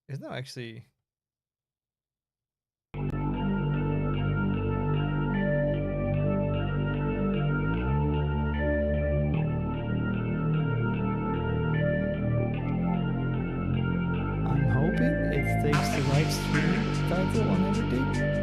It's not actually. I'm hoping it takes the right stream title on everything.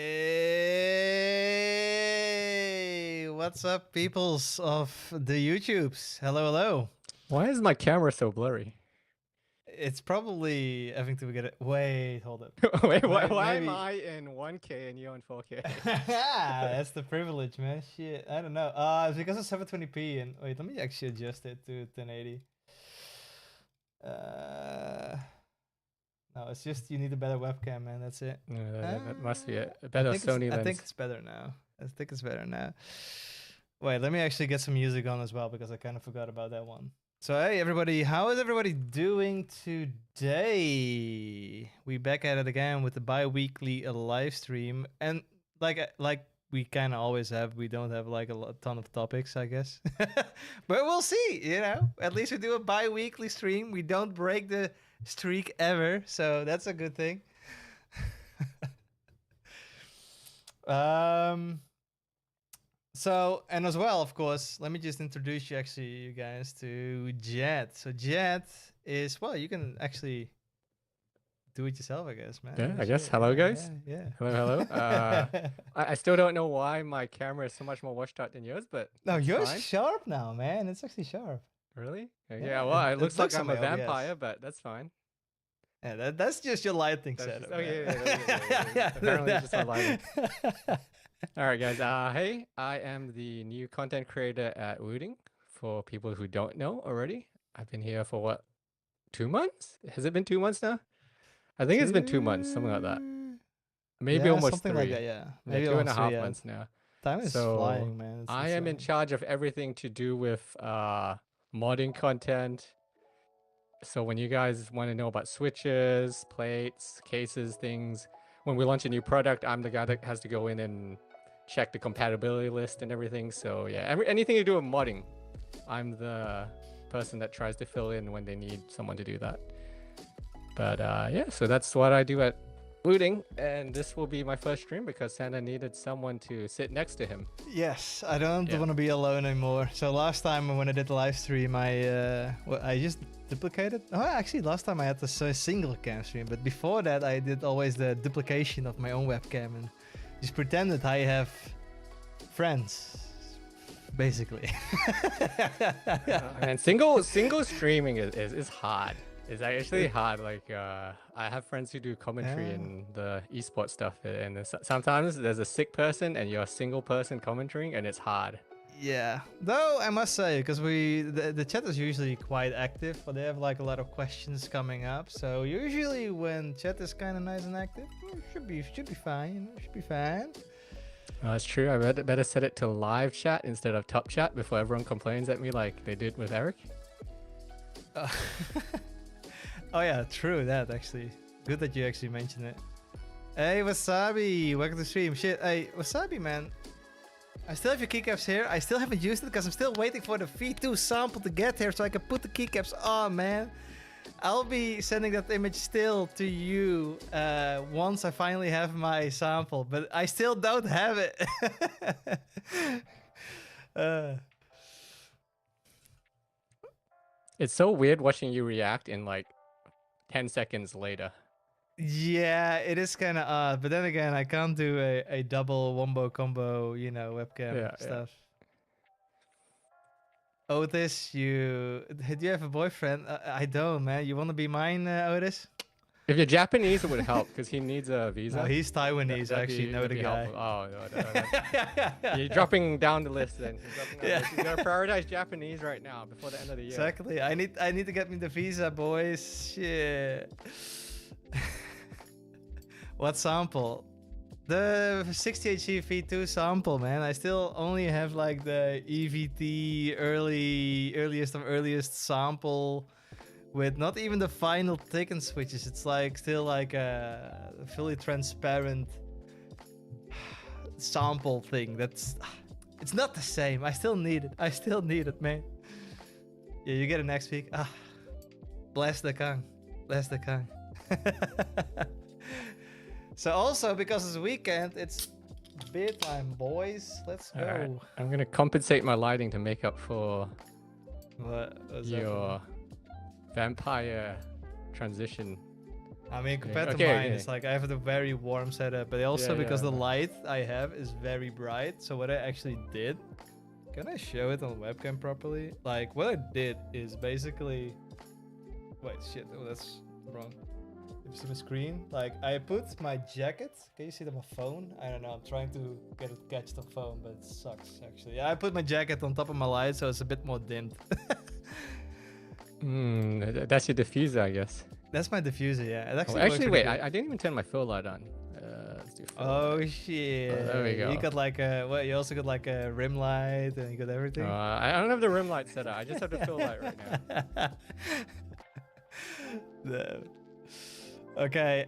Hey, what's up, peoples of the YouTubes? Hello, hello. Why is my camera so blurry? It's probably having to get it. Wait, hold up. Wait, why Maybe. am I in 1K and you're in 4K? That's the privilege, man. Shit, I don't know. It's because of 720p. And wait, let me actually adjust it to 1080. No, it's just you need a better webcam, man. That's it. No, that must be a better Sony lens. I think it's better now. Wait, let me actually get some music on as well because I kind of forgot about that one. So hey everybody, how is everybody doing today? We back at it again with the bi-weekly live stream, and like we kind of always have, we don't have like a ton of topics, I guess. But we'll see, you know. At least we do a bi-weekly stream. We don't break the streak ever, so that's a good thing. So, and as well, of course, let me just introduce you guys to Jet. So Jet is, well, you can actually do it yourself, I guess, man. Yeah, I guess. Hello, guys. Yeah. Hello. I still don't know why my camera is so much more washed out than yours, but no, yours is sharp now, man. It's actually sharp. Really? Yeah, well, it looks like I'm a vampire, but that's fine. Yeah, that's just your lighting setup. Oh, yeah. Apparently it's just my lighting. All right, guys. Hey, I am the new content creator at Wooting. For people who don't know already, I've been here for what, 2 months? Has it been 2 months now? I think it's been 2 months, something like that. Maybe almost something 3. Like that, yeah. Maybe 2.5 months now. Time is flying, man. I am in charge of everything to do with modding content. So when you guys want to know about switches, plates, cases, things, when we launch a new product, I'm the guy that has to go in and check the compatibility list and everything. So yeah, anything to do with modding, I'm the person that tries to fill in when they need someone to do that. But yeah, so that's what I do at Wooting, and this will be my first stream because Santa needed someone to sit next to him. Yes, I don't want to be alone anymore. So last time when I did the live stream, I just duplicated. Oh, actually, last time I had this single cam stream, but before that, I did always the duplication of my own webcam and just pretended I have friends, basically. And single streaming is hard. It's actually hard. Like I have friends who do commentary in the esports stuff, and sometimes there's a sick person and you're a single person commentating, and it's hard. Yeah, though I must say, because the chat is usually quite active, but they have like a lot of questions coming up. So usually when chat is kind of nice and active, should be fine. You know, should be fine. That's true. I better set it to live chat instead of top chat before everyone complains at me like they did with Eric. Oh yeah, true that actually. Good that you actually mentioned it. Hey Wasabi, welcome to stream. Shit, hey Wasabi man. I still have your keycaps here. I still haven't used it because I'm still waiting for the V2 sample to get here so I can put the keycaps on, man. I'll be sending that image still to you once I finally have my sample, but I still don't have it. It's so weird watching you react in like 10 seconds later. Yeah, it is kind of odd, but then again, I can't do a double wombo combo, you know, webcam stuff. Yeah. Otis, do you have a boyfriend? I don't, man. You want to be mine, Otis? If you're Japanese, it would help because he needs a visa. No, he's Taiwanese. I actually know the guy. Oh, no. You're dropping down the list then. You gotta prioritize Japanese right now before the end of the year. Exactly. I need to get me the visa, boys. Shit. What sample? The 60HG V2 sample, man. I still only have like the EVT earliest sample with not even the final thicken switches. It's like still like a fully transparent sample thing. It's not the same. I still need it, man. Yeah, you get it next week. Bless the Kang. So also because it's weekend, it's beer time, boys. Let's go. Right. I'm gonna compensate my lighting to make up for what your vampire transition. I mean, compared to Okay, mine, okay. it's like I have a very warm setup, but also Yeah, because yeah. the light I have is very bright. So what I actually did, can I show it on webcam properly? Like what I did is basically, wait, shit, oh, that's wrong. You see my screen? Like I put my jacket. Can you see that on my phone? I don't know. I'm trying to get it catch the phone, but it sucks actually. Yeah, I put my jacket on top of my light, so it's a bit more dimmed. That's your diffuser, I guess. That's my diffuser, yeah. It Oh, actually, actually, works wait, pretty I didn't even turn my fill light on. Let's do fill Oh light. shit! there we go. You got like a what? You also got like a rim light, and you got everything. I don't have the rim light set up. I just have the fill light right now. No. Okay.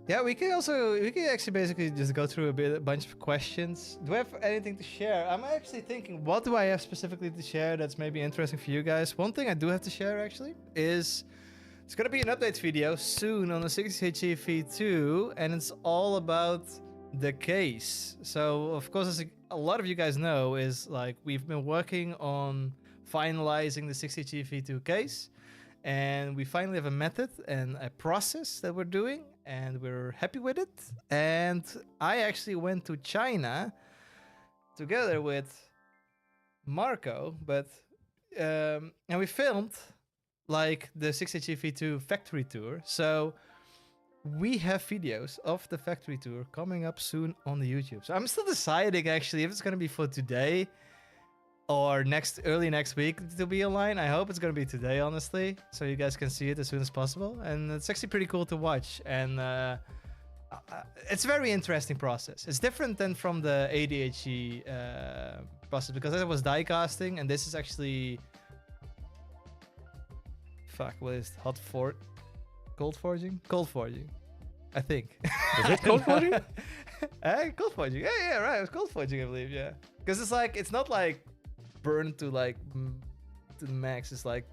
Yeah, we can actually basically just go through a bunch of questions. Do I have anything to share? I'm actually thinking, what do I have specifically to share that's maybe interesting for you guys? One thing I do have to share actually is it's gonna be an update video soon on the 60H V2, and it's all about the case. So of course, as a lot of you guys know, is like we've been working on finalizing the 60H V2 case. And we finally have a method and a process that we're doing, and we're happy with it. And I actually went to China together with Marco, and we filmed like the 6HEV2 factory tour. So we have videos of the factory tour coming up soon on the YouTube. So I'm still deciding actually if it's going to be for today or early next week to be online. I hope it's gonna be today, honestly, so you guys can see it as soon as possible. And it's actually pretty cool to watch, and it's a very interesting process. It's different than from the ADHD process, because that was die casting, and this is actually what is it? Cold forging, I think. Is it cold forging? Cold forging, yeah, right, it was cold forging, I believe, yeah, because it's not like burned to like to the max. It's like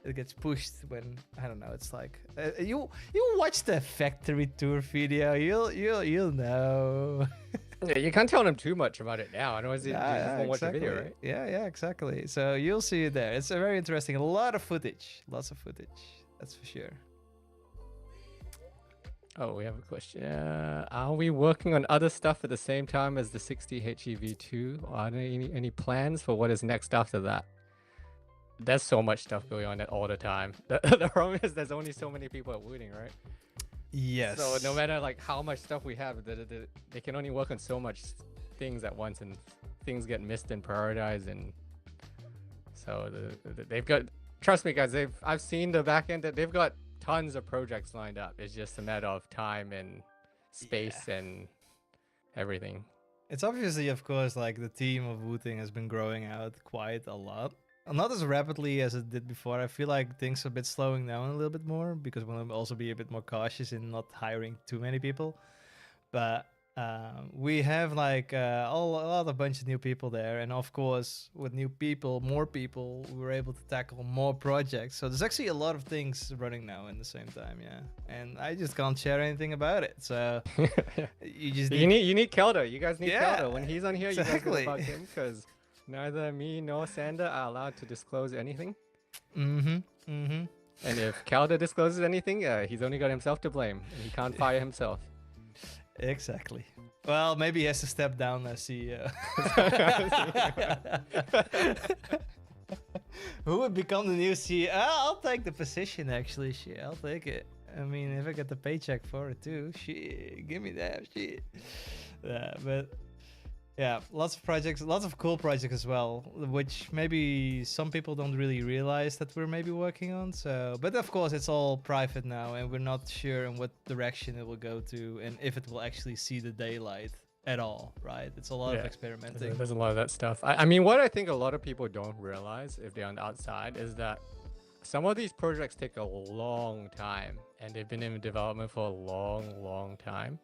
it gets pushed when, I don't know, it's like you watch the factory tour video, you'll know. Yeah, you can't tell them too much about it now, otherwise you just won't watch the exactly. video, right? Yeah, exactly. So you'll see it there. It's a very interesting, lots of footage, that's for sure. Oh, we have a question. Are we working on other stuff at the same time as the 60HEV2? Or are there any plans for what is next after that? There's so much stuff going on all the time. The problem is there's only so many people at Wooting, right? Yes. So no matter like how much stuff we have, they can only work on so much things at once, and things get missed and prioritized. And so they've got, trust me guys, I've seen the back end that they've got tons of projects lined up. It's just a matter of time and space and everything. It's obviously, of course, like the team of Wooting has been growing out quite a lot. Not as rapidly as it did before. I feel like things are a bit slowing down a little bit more, because we want to also be a bit more cautious in not hiring too many people. But we have like a bunch of new people there, and of course with more people, we're able to tackle more projects. So there's actually a lot of things running now in the same time, and I just can't share anything about it. So you need Kelda. You guys need Kelda. When he's on here, exactly. You guys know about him, because neither me nor Sander are allowed to disclose anything. And if Kelda discloses anything, he's only got himself to blame, and he can't fire himself. Exactly. Well, maybe he has to step down as CEO. Who would become the new CEO? I'll take the position, actually. Shit, I'll take it. I mean, if I get the paycheck for it too, shit, give me that shit. But yeah, lots of projects, lots of cool projects as well, which maybe some people don't really realize that we're maybe working on. So, but of course, it's all private now, and we're not sure in what direction it will go to, and if it will actually see the daylight at all, right? It's a lot of experimenting. There's a lot of that stuff. I mean, what I think a lot of people don't realize if they're on the outside is that some of these projects take a long time, and they've been in development for a long time.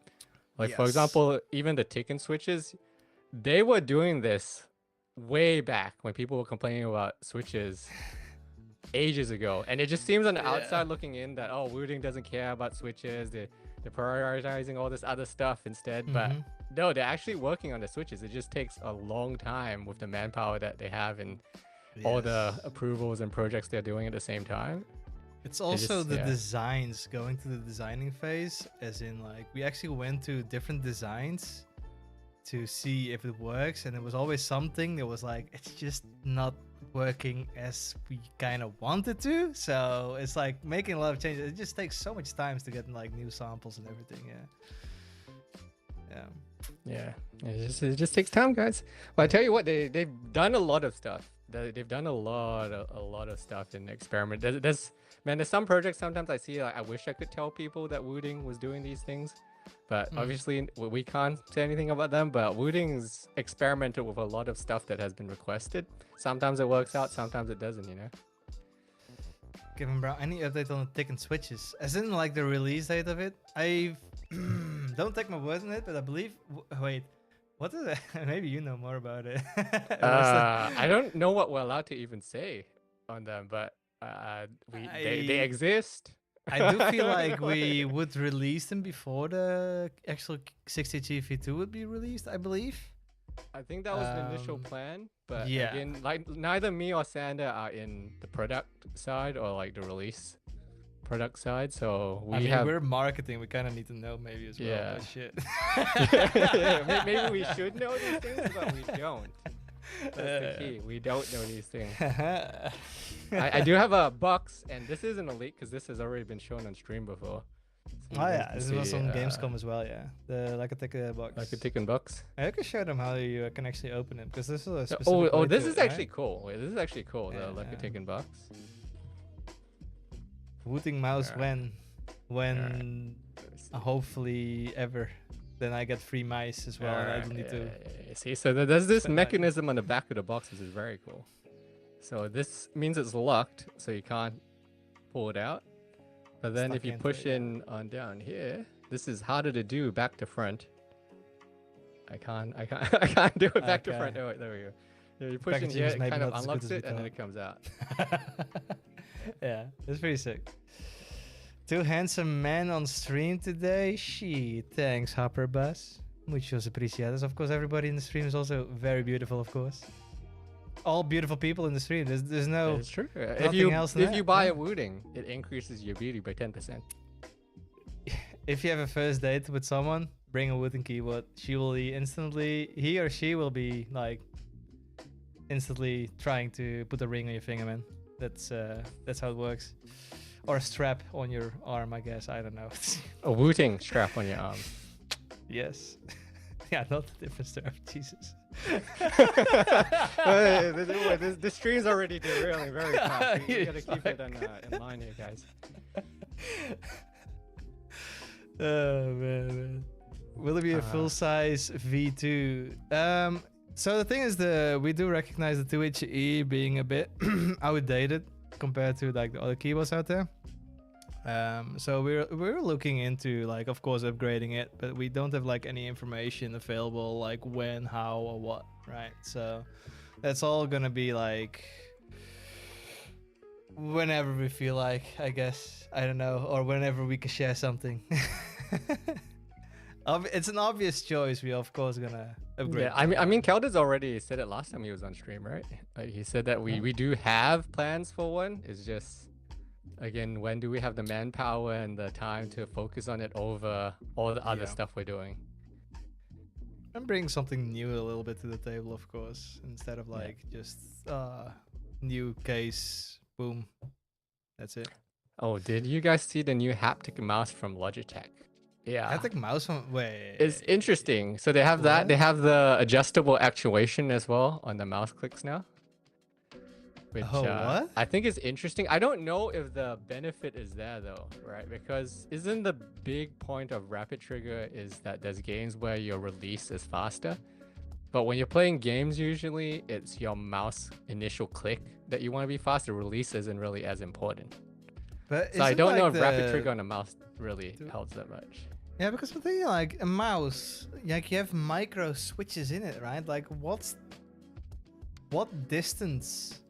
Like, for example, even the tick-in switches, they were doing this way back when people were complaining about switches ages ago. And it just seems on the outside looking in that, oh, Wooting doesn't care about switches. They're prioritizing all this other stuff instead. But no, they're actually working on the switches. It just takes a long time with the manpower that they have and all the approvals and projects they're doing at the same time. It's also just, the yeah. designs, going to the designing phase, as in like we actually went to different designs to see if it works, and it was always something that was like, it's just not working as we kind of wanted to. So it's like making a lot of changes. It just takes so much time to get like new samples and everything. Yeah, it just takes time, guys. But I tell you what, they've done a lot of stuff. They've done a lot of stuff in the experiment. There's some projects sometimes I see, like, I wish I could tell people that Wooting was doing these things, but obviously we can't say anything about them. But Wooting's experimented with a lot of stuff that has been requested. Sometimes it works out, sometimes it doesn't, you know. Kevin Brown, any update on the tick and switches? As in like the release date of it? I don't take my word on it, but I believe. Wait, what is it? Maybe you know more about it. I don't know what we're allowed to even say on them, but they exist. I do feel like we would release them before the actual 60G V2 would be released, I believe. I think that was the initial plan, but yeah. again, like neither me or Sander are in the product side or like the release product side, so we're marketing. We kind of need to know maybe as well. Yeah. But shit. Yeah, maybe we should know these things, but we don't. That's the key. We don't know these things. I do have a box, and this isn't a leak because this has already been shown on stream before. So this was on Gamescom as well, yeah. The like a ticket box. Like a ticket box. I can show them how you can actually open it, because this is a specific this is it, actually right? cool. Wait, this is actually cool. The like a ticket box. Wooting mouse when hopefully ever. Then I get free mice as well, and I don't need to. See, so there's this mechanism on the back of the box, which is very cool. So this means it's locked, so you can't pull it out. But then if you push in on down here, this is harder to do back to front. I can't do it back to front. Oh, wait, there we go. Yeah, you push in here, it kind of unlocks it, and then it comes out. Yeah, it's pretty sick. Two handsome men on stream today. Shit, thanks, Hopper Bus. Muchos apreciados. Of course, everybody in the stream is also very beautiful, of course. All beautiful people in the stream. There's no. It's true. If you buy a Wooting, it increases your beauty by 10%. If you have a first date with someone, bring a Wooting keyboard. He or she will be like instantly trying to put a ring on your finger, man. That's how it works. Or a strap on your arm, I guess. I don't know. A Wooting strap on your arm. Yes. Yeah, not a different strap. Jesus. This stream's already derailing very fast. We gotta keep it in line here, guys. Oh man. Will it be a full-size V2? So the thing is, we do recognize the 2HE being a bit outdated compared to like the other keyboards out there. So we're looking into, like, of course, upgrading it, but we don't have like any information available, like when, how, or what, right? So that's all gonna be like whenever we feel like, I guess. I don't know, or whenever we can share something. It's an obvious choice. We of course gonna upgrade. Yeah, I mean, Kelders already said it last time he was on stream, right? Like, he said that we do have plans for one. It's just, again, when do we have the manpower and the time to focus on it over all the other stuff we're doing? I'm bringing something new a little bit to the table, of course, instead of like just new case, boom, that's it. Oh, did you guys see the new haptic mouse from Logitech? Yeah. Haptic mouse from It's interesting. So they have that. They have the adjustable actuation as well on the mouse clicks now. Which what? I think is interesting. I don't know if the benefit is there though, right? Because isn't the big point of Rapid Trigger is that there's games where your release is faster, but when you're playing games, usually it's your mouse initial click that you want to be faster. Release isn't really as important. But so I don't know if Rapid Trigger on a mouse really helps that much. Yeah, because the thing, like a mouse, like you have micro switches in it, right? Like what distance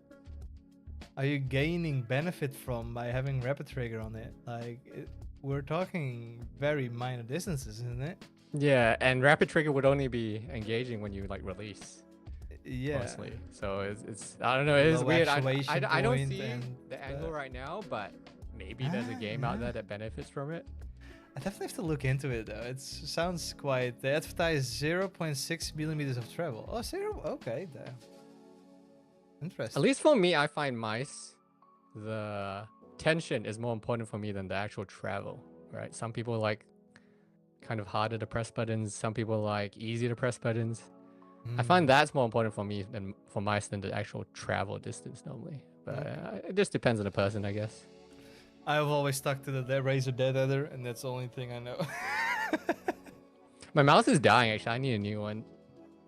are you gaining benefit from by having Rapid Trigger on it? Like we're talking very minor distances, isn't it? Yeah, and Rapid Trigger would only be engaging when you like release. Yeah. Mostly. So it's I don't know, it's weird. I don't see the angle right right now, but maybe there's a game out there that benefits from it. I definitely have to look into it though. It sounds quite. They advertise 0.6 millimeters of travel. Oh, zero. Okay, there. Interesting. At least for me, I find mice, the tension is more important for me than the actual travel, right? Some people like kind of harder to press buttons. Some people like easy to press buttons. I find that's more important for me than for mice than the actual travel distance normally. But it just depends on the person, I guess. I've always stuck to the Razer Dead Adder, and that's the only thing I know. My mouse is dying, actually. I need a new one.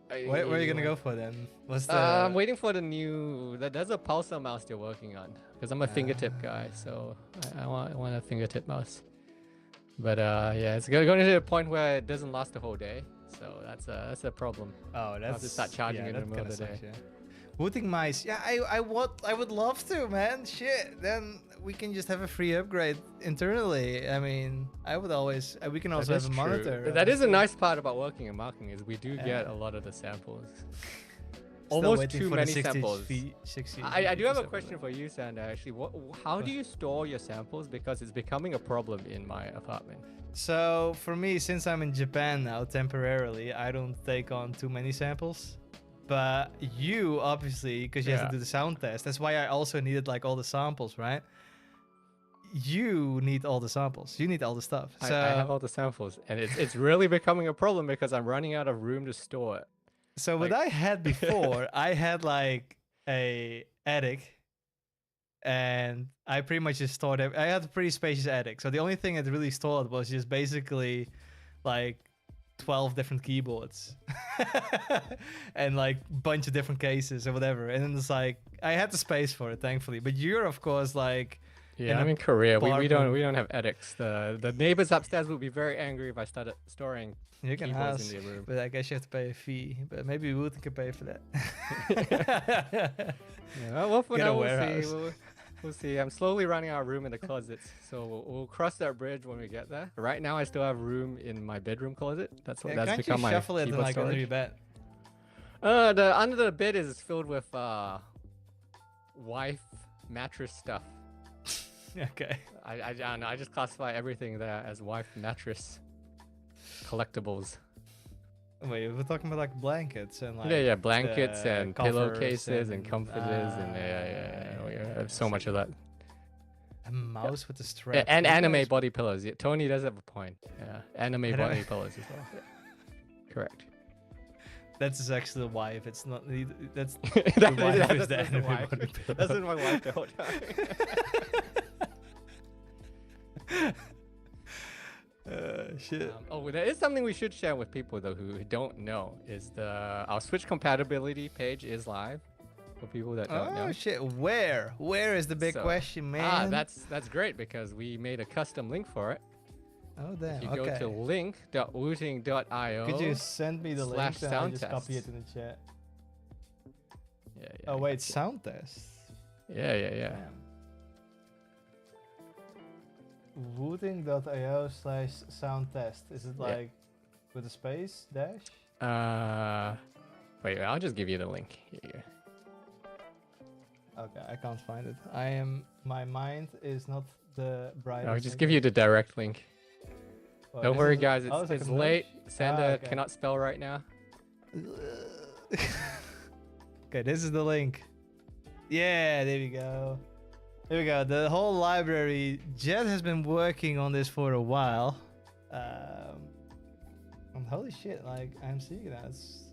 Where are you gonna go for then? What's the? I'm waiting for the new. There's a pulsar mouse they're working on because I'm a fingertip guy, so I want a fingertip mouse. But yeah, it's going to the point where it doesn't last the whole day, so that's a problem. Oh, that's. I'll have to start charging it in the middle of the day. Wooting mice. Yeah, I would love to, man. Shit. Then we can just have a free upgrade internally. I mean, I would always. We can also have a monitor. That is a nice part about working in marketing is we do get a lot of the samples. Almost too many samples. I do have a question for you, Sander. Actually, how do you store your samples? Because it's becoming a problem in my apartment. So for me, since I'm in Japan now temporarily, I don't take on too many samples. But you, obviously, because you have to do the sound test, that's why I also needed like all the samples, right? You need all the samples. You need all the stuff. So I have all the samples, and it's really becoming a problem because I'm running out of room to store it. So what I had before, I had like a attic, and I pretty much just stored it. I had a pretty spacious attic, so the only thing that really stored was just basically like 12 different keyboards and like bunch of different cases or whatever. And it's like I had the space for it, thankfully. But you're of course like I'm in Korea. We don't have attics. The neighbors upstairs would be very angry if I started storing keyboards in the room. But I guess you have to pay a fee. But maybe Wooting can pay for that. Well, for now we'll see. We'll see. I'm slowly running out of room in the closets, so we'll cross that bridge when we get there. Right now, I still have room in my bedroom closet. That's become my shuffle it keyboard like storage. under your bed? The under the bed is filled with wife mattress stuff. Okay. I don't know. I just classify everything there as wife mattress collectibles. Wait, we're talking about like blankets and like blankets and pillowcases and comforters and we have so much of that. A mouse with a strap. And anime body pillows. Yeah, Tony does have a point. Yeah, anime body pillows as well. Yeah. Correct. That's actually the wife. It's not. That's the wife is the that's anime the wife. body pillow. That's my wife the whole time. Shit. There is something we should share with people though who don't know is our Switch compatibility page is live for people that don't know. Oh shit! Where is the big question, man? That's great because we made a custom link for it. Oh damn! You go to link.wooting.io. Could you send me the link and I'll just copy it in the chat? Yeah. Oh wait, sound test. Yeah. Wooting.io/sound test. Is it like with a space dash? Wait, I'll just give you the link. Here. Okay, I can't find it. My mind is not the brightest. I'll just give you the direct link. Oh, don't worry, guys. It's late. Sander okay. cannot spell right now. Okay, this is the link. Yeah, there we go. Here we go. The whole library. Jet has been working on this for a while. And holy shit, like I'm seeing that. It's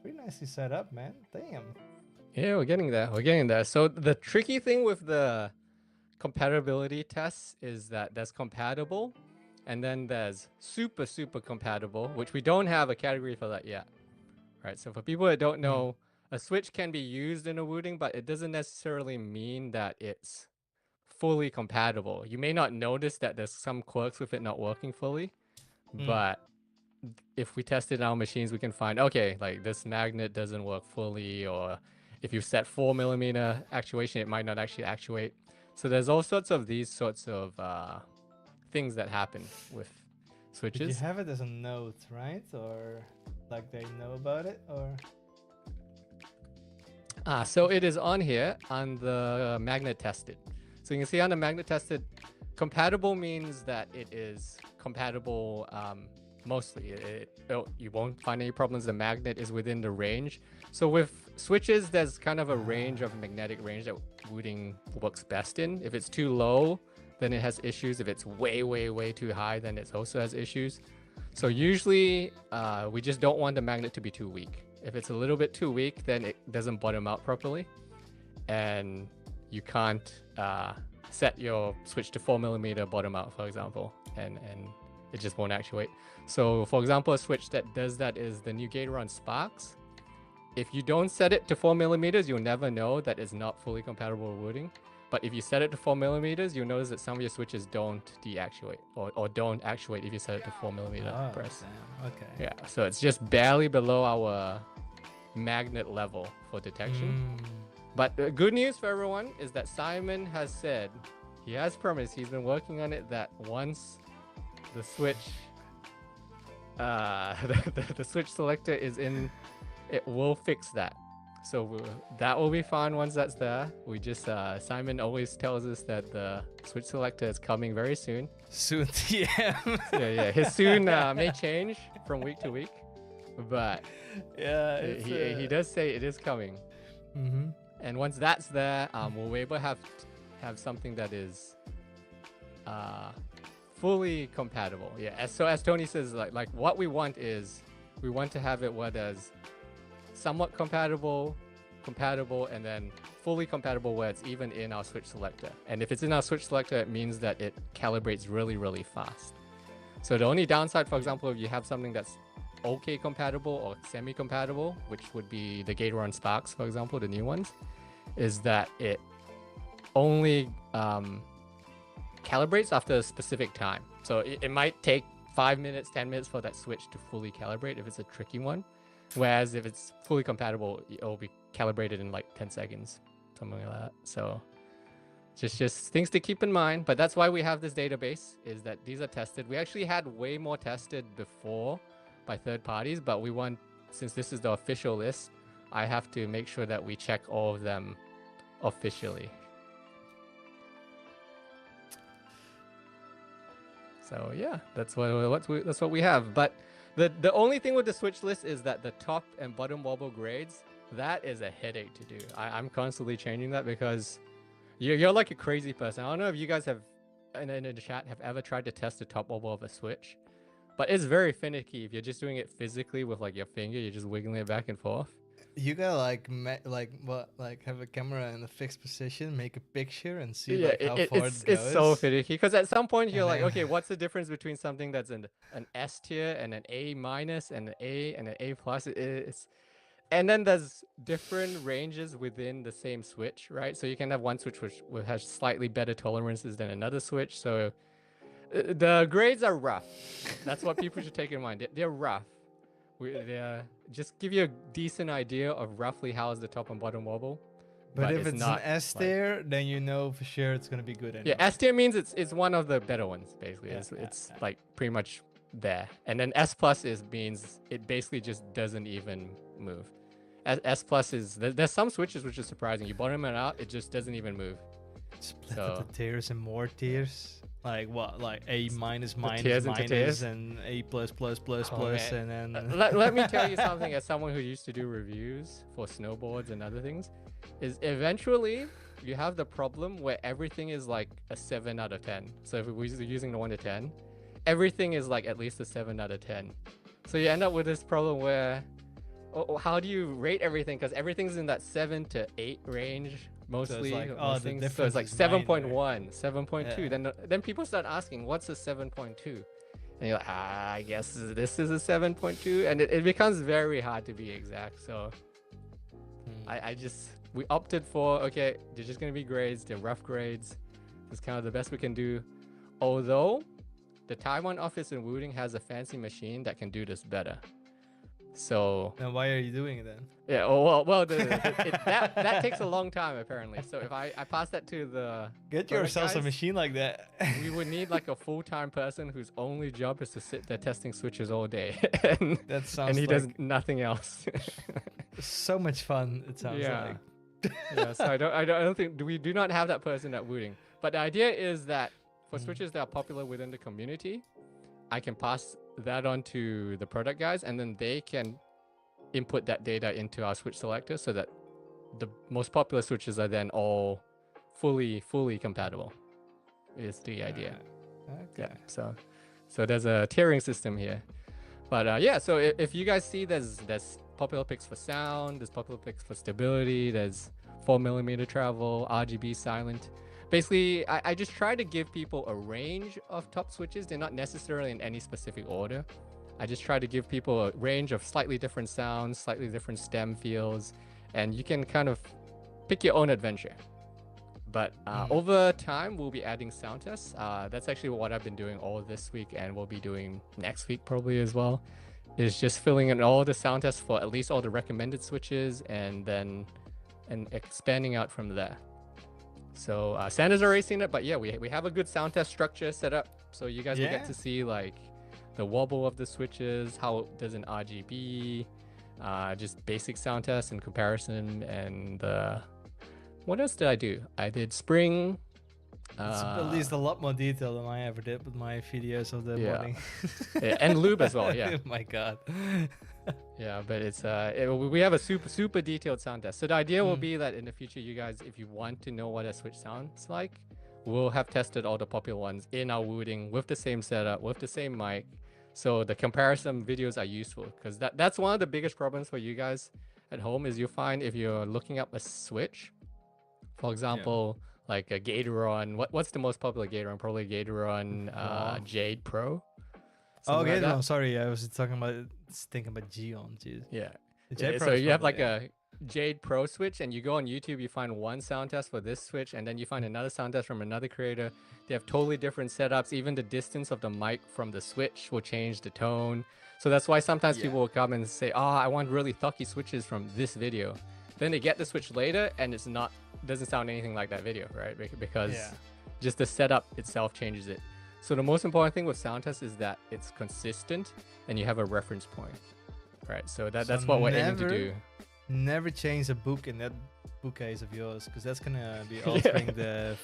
pretty nicely set up, man. Damn. Yeah, we're getting there. So the tricky thing with the compatibility tests is that there's compatible, and then there's super compatible, which we don't have a category for that yet. Right. So for people that don't know, a Switch can be used in a Wooting, but it doesn't necessarily mean that it's fully compatible. You may not notice that there's some quirks with it not working fully, but if we test it in our machines, we can find, okay, like this magnet doesn't work fully, or if you set 4mm actuation, it might not actually actuate. So there's all sorts of these sorts of things that happen with Switches. Did you have it as a note, right? Or like they know about it, or? So it is on here on the magnet tested. So you can see on the magnet tested, compatible means that it is compatible mostly. You won't find any problems. The magnet is within the range. So with switches, there's kind of a range of magnetic range that Wooting works best in. If it's too low, then it has issues. If it's way, way, way too high, then it also has issues. So usually we just don't want the magnet to be too weak. If it's a little bit too weak, then it doesn't bottom out properly. And you can't set your switch to 4mm bottom out, for example, and it just won't actuate. So for example, a switch that does that is the new Gatoron Sparks. If you don't set it to 4mm, you'll never know that it's not fully compatible with Wooting. But if you set it to 4mm, you'll notice that some of your switches don't deactuate or don't actuate if you set it to 4mm press. Damn. Okay. Yeah, so it's just barely below our magnet level for detection. But the good news for everyone is that Simon has said, he has promised, he's been working on it, that once the switch, the switch selector is in, it will fix that. So that will be fine once that's there. We just, Simon always tells us that the switch selector is coming very soon. Soon, TM. Yeah, his soon may change from week to week, but yeah, he does say it is coming. And once that's there, we'll be able to have something that is fully compatible. Yeah, so as Tony says, like what we want is, we want to have it where there's somewhat compatible, and then fully compatible where it's even in our switch selector. And if it's in our switch selector, it means that it calibrates really, really fast. So the only downside, for example, if you have something that's okay compatible or semi-compatible, which would be the Gatoron Sparks, for example, the new ones, is that it only calibrates after a specific time. So it might take 5 minutes, 10 minutes for that switch to fully calibrate if it's a tricky one. Whereas if it's fully compatible, it'll be calibrated in like 10 seconds, something like that. So just things to keep in mind. But that's why we have this database, is that these are tested. We actually had way more tested before by third parties, but we want, since this is the official list, I have to make sure that we check all of them officially. So yeah, that's what we have. But the only thing with the switch list is that the top and bottom wobble grades, that is a headache to do. I'm constantly changing that because you're like a crazy person. I don't know if you guys have, in the chat, have ever tried to test the top wobble of a switch, but it's very finicky. If you're just doing it physically with like your finger, you're just wiggling it back and forth. You gotta have a camera in a fixed position, make a picture, and see how far it goes. It's so finicky because at some point you're like, okay, what's the difference between something that's an S tier and an A minus and an A and an A plus? And then there's different ranges within the same switch, right? So you can have one switch which has slightly better tolerances than another switch. So the grades are rough. That's what people should take in mind. They're rough. They just give you a decent idea of roughly how is the top and bottom wobble. But if it's an S tier, then you know for sure it's gonna be good anyway. Yeah, S tier means it's one of the better ones, basically. It's like pretty much there. And then S plus means it basically just doesn't even move. S plus is, there's some switches which is surprising. You bottom it out, it just doesn't even move. Split the tiers and more tiers. Like what? Like A minus tiers and A plus and then. Let me tell you something. As someone who used to do reviews for snowboards and other things, is eventually you have the problem where everything is like a 7 out of 10. So if we're using the 1 to 10, everything is like at least a 7 out of 10. So you end up with this problem where, how do you rate everything? Because everything's in that 7 to 8 range. Mostly, so it's like 7.1, 7.2. Yeah. Then people start asking, what's a 7.2? And you're like, I guess this is a 7.2, and it becomes very hard to be exact. So we opted for, okay, they're just gonna be grades. They're rough grades. It's kind of the best we can do. Although the Taiwan office in Wooting has a fancy machine that can do this better. So then why are you doing it then? Yeah, well, that takes a long time apparently. So if I pass that to the yourself a machine like that, we would need like a full-time person whose only job is to sit there testing switches all day, and he does nothing else. So much fun it sounds like. Yeah, so I don't think we do not have that person at Wooting. But the idea is that for switches that are popular within the community, I can pass that on to the product guys, and then they can input that data into our switch selector so that the most popular switches are then all fully compatible. Is the idea. Okay. Yeah. So there's a tiering system here. But yeah, so if you guys see there's popular picks for sound, there's popular picks for stability, there's 4mm travel, RGB silent. Basically, I just try to give people a range of top switches. They're not necessarily in any specific order. I just try to give people a range of slightly different sounds, slightly different stem feels, and you can kind of pick your own adventure. But over time, we'll be adding sound tests. That's actually what I've been doing all this week, and we'll be doing next week probably as well, is just filling in all the sound tests for at least all the recommended switches, and then expanding out from there. So Sandra's already seen it, but yeah, we have a good sound test structure set up, so you guys will get to see like the wobble of the switches, how does an RGB, just basic sound test and comparison, and what else did I do? I did spring. It's at least a lot more detail than I ever did with my videos of the morning. Yeah, and lube as well. Yeah. Oh my god. Yeah, but it's we have a super detailed sound test. So the idea will be that in the future, you guys, if you want to know what a switch sounds like, we'll have tested all the popular ones in our Wooting with the same setup, with the same mic. So the comparison videos are useful, because that's one of the biggest problems for you guys at home is you find if you're looking up a switch, for example, like a Gatoron. What's the most popular Gatoron? Probably Gatoron Jade Pro. Oh, Gatoron. Like sorry, I was thinking about Geon. Jeez. Yeah. So you have like a Jade Pro switch, and you go on YouTube, you find one sound test for this switch, and then you find another sound test from another creator. They have totally different setups. Even the distance of the mic from the switch will change the tone. So that's why sometimes people will come and say, "Oh, I want really thucky switches from this video." Then they get the switch later, and it's not doesn't sound anything like that video, right? Because just the setup itself changes it. So the most important thing with sound test is that it's consistent and you have a reference point, right? So that's what we're aiming to do. Never change a book in that bookcase of yours, because that's gonna be altering the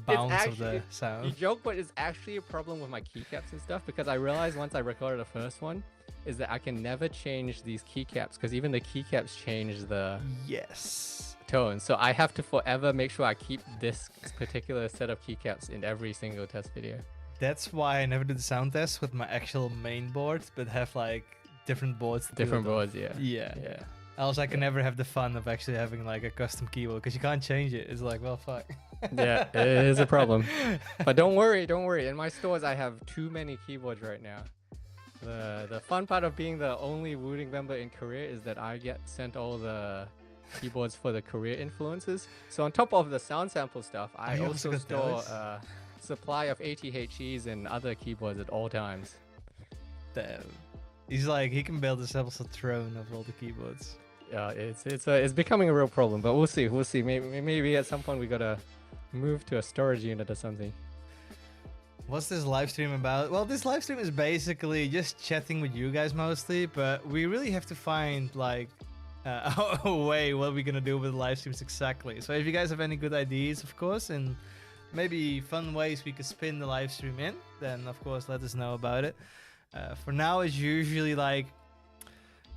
bounce of the sound. You joke, but it's actually a problem with my keycaps and stuff, because I realized once I recorded the first one is that I can never change these keycaps, because even the keycaps change the tone. So I have to forever make sure I keep this particular set of keycaps in every single test video. That's why I never do the sound test with my actual main board, but have like different boards. Different boards, yeah. Else I can never have the fun of actually having like a custom keyboard, because you can't change it. It's like, well, fuck. Yeah, it is a problem. But don't worry. In my stores, I have too many keyboards right now. The fun part of being the only Wooting member in Korea is that I get sent all the keyboards for the Korea influences. So on top of the sound sample stuff, I also store a supply of ATHEs and other keyboards at all times. Damn. He's like, he can build himself a throne of all the keyboards. Yeah, it's becoming a real problem, but we'll see. Maybe at some point we gotta move to a storage unit or something. What's this live stream about? Well, this live stream is basically just chatting with you guys mostly, but we really have to find like a way what we're gonna do with the live streams exactly. So if you guys have any good ideas, of course, and maybe fun ways we could spin the live stream in, then of course let us know about it. For now, it's usually like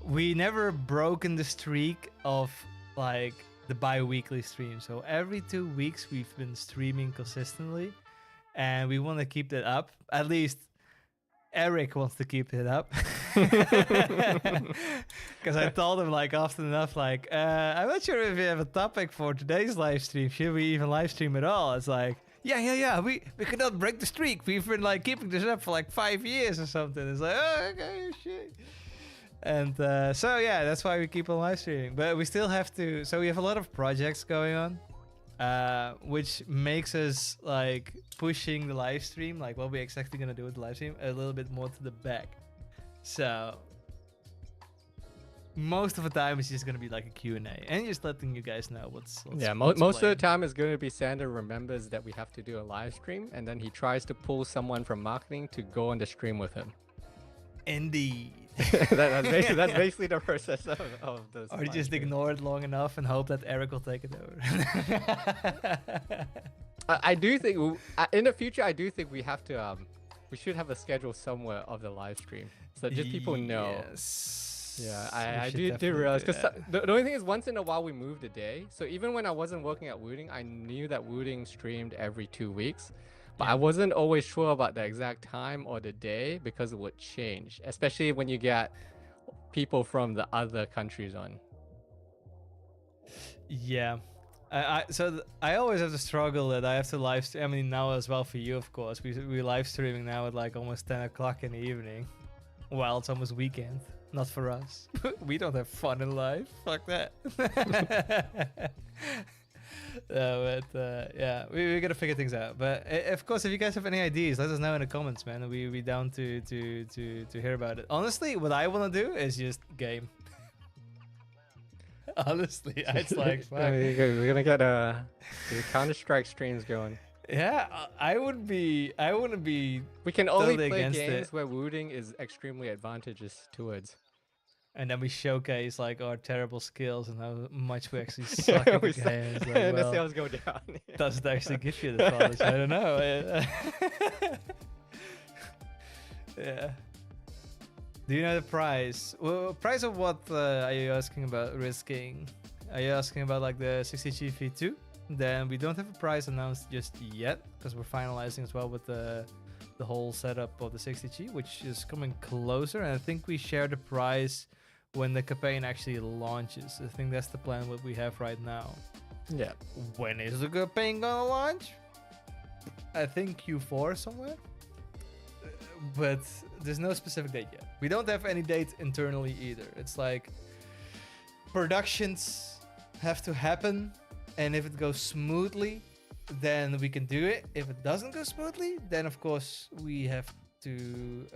we never broken the streak of like the bi-weekly stream. So every 2 weeks we've been streaming consistently, and we want to keep that up. At least Eric wants to keep it up. Because I told him like often enough, like, I'm not sure if we have a topic for today's live stream. Should we even live stream at all? It's like, yeah. We cannot break the streak. We've been like keeping this up for like 5 years or something. It's like, oh, okay, shit. And so yeah, that's why we keep on live streaming. But we still have to. So we have a lot of projects going on, which makes us like pushing the live stream, like what we're exactly gonna do with the live stream, a little bit more to the back. So most of the time it's just gonna be like a Q&A and just letting you guys know what's most of the time is gonna be Sandra remembers that we have to do a live stream, and then he tries to pull someone from marketing to go on the stream with him. Indeed. that's basically the process of this. Or just ignore it long enough and hope that Eric will take it over. I do think in the future, I do think we have to we should have a schedule somewhere of the live stream so that just people know. Yes. Yeah, We I should did definitely realize do because that. the only thing is once in a while we moved a day. So even when I wasn't working at Wooting, I knew that Wooting streamed every 2 weeks, but I wasn't always sure about the exact time or the day because it would change, especially when you get people from the other countries on. Yeah. I always have to struggle that I have to live stream. I mean, now as well for you, of course. We live streaming now at like almost 10 o'clock in the evening, while it's almost weekend. Not for us. We don't have fun in life. Fuck that. Yeah, we gotta figure things out. But of course, if you guys have any ideas, let us know in the comments, man. We down to hear about it. Honestly, what I want to do is just game. Honestly, it's like fuck. We're gonna get the Counter-Strike streams going. Yeah, I wouldn't be. We can only totally play against games it. where Wooting is extremely advantageous towards. And then we showcase like our terrible skills and how much we actually suck at the We game. suck. It's like, And the well, sales go down. does it actually give you the knowledge? I don't know. Yeah. Do you know the price? Well, price of what are you asking about risking? Are you asking about like the 60G V2? Then we don't have a price announced just yet because we're finalizing as well with the whole setup of the 60G, which is coming closer. And I think we share the price when the campaign actually launches. I think that's the plan what we have right now. Yeah. When is the campaign gonna launch? I think Q4 somewhere. But there's no specific date yet. We don't have any date internally either. It's like productions have to happen, and if it goes smoothly, then we can do it. If it doesn't go smoothly, then of course we have to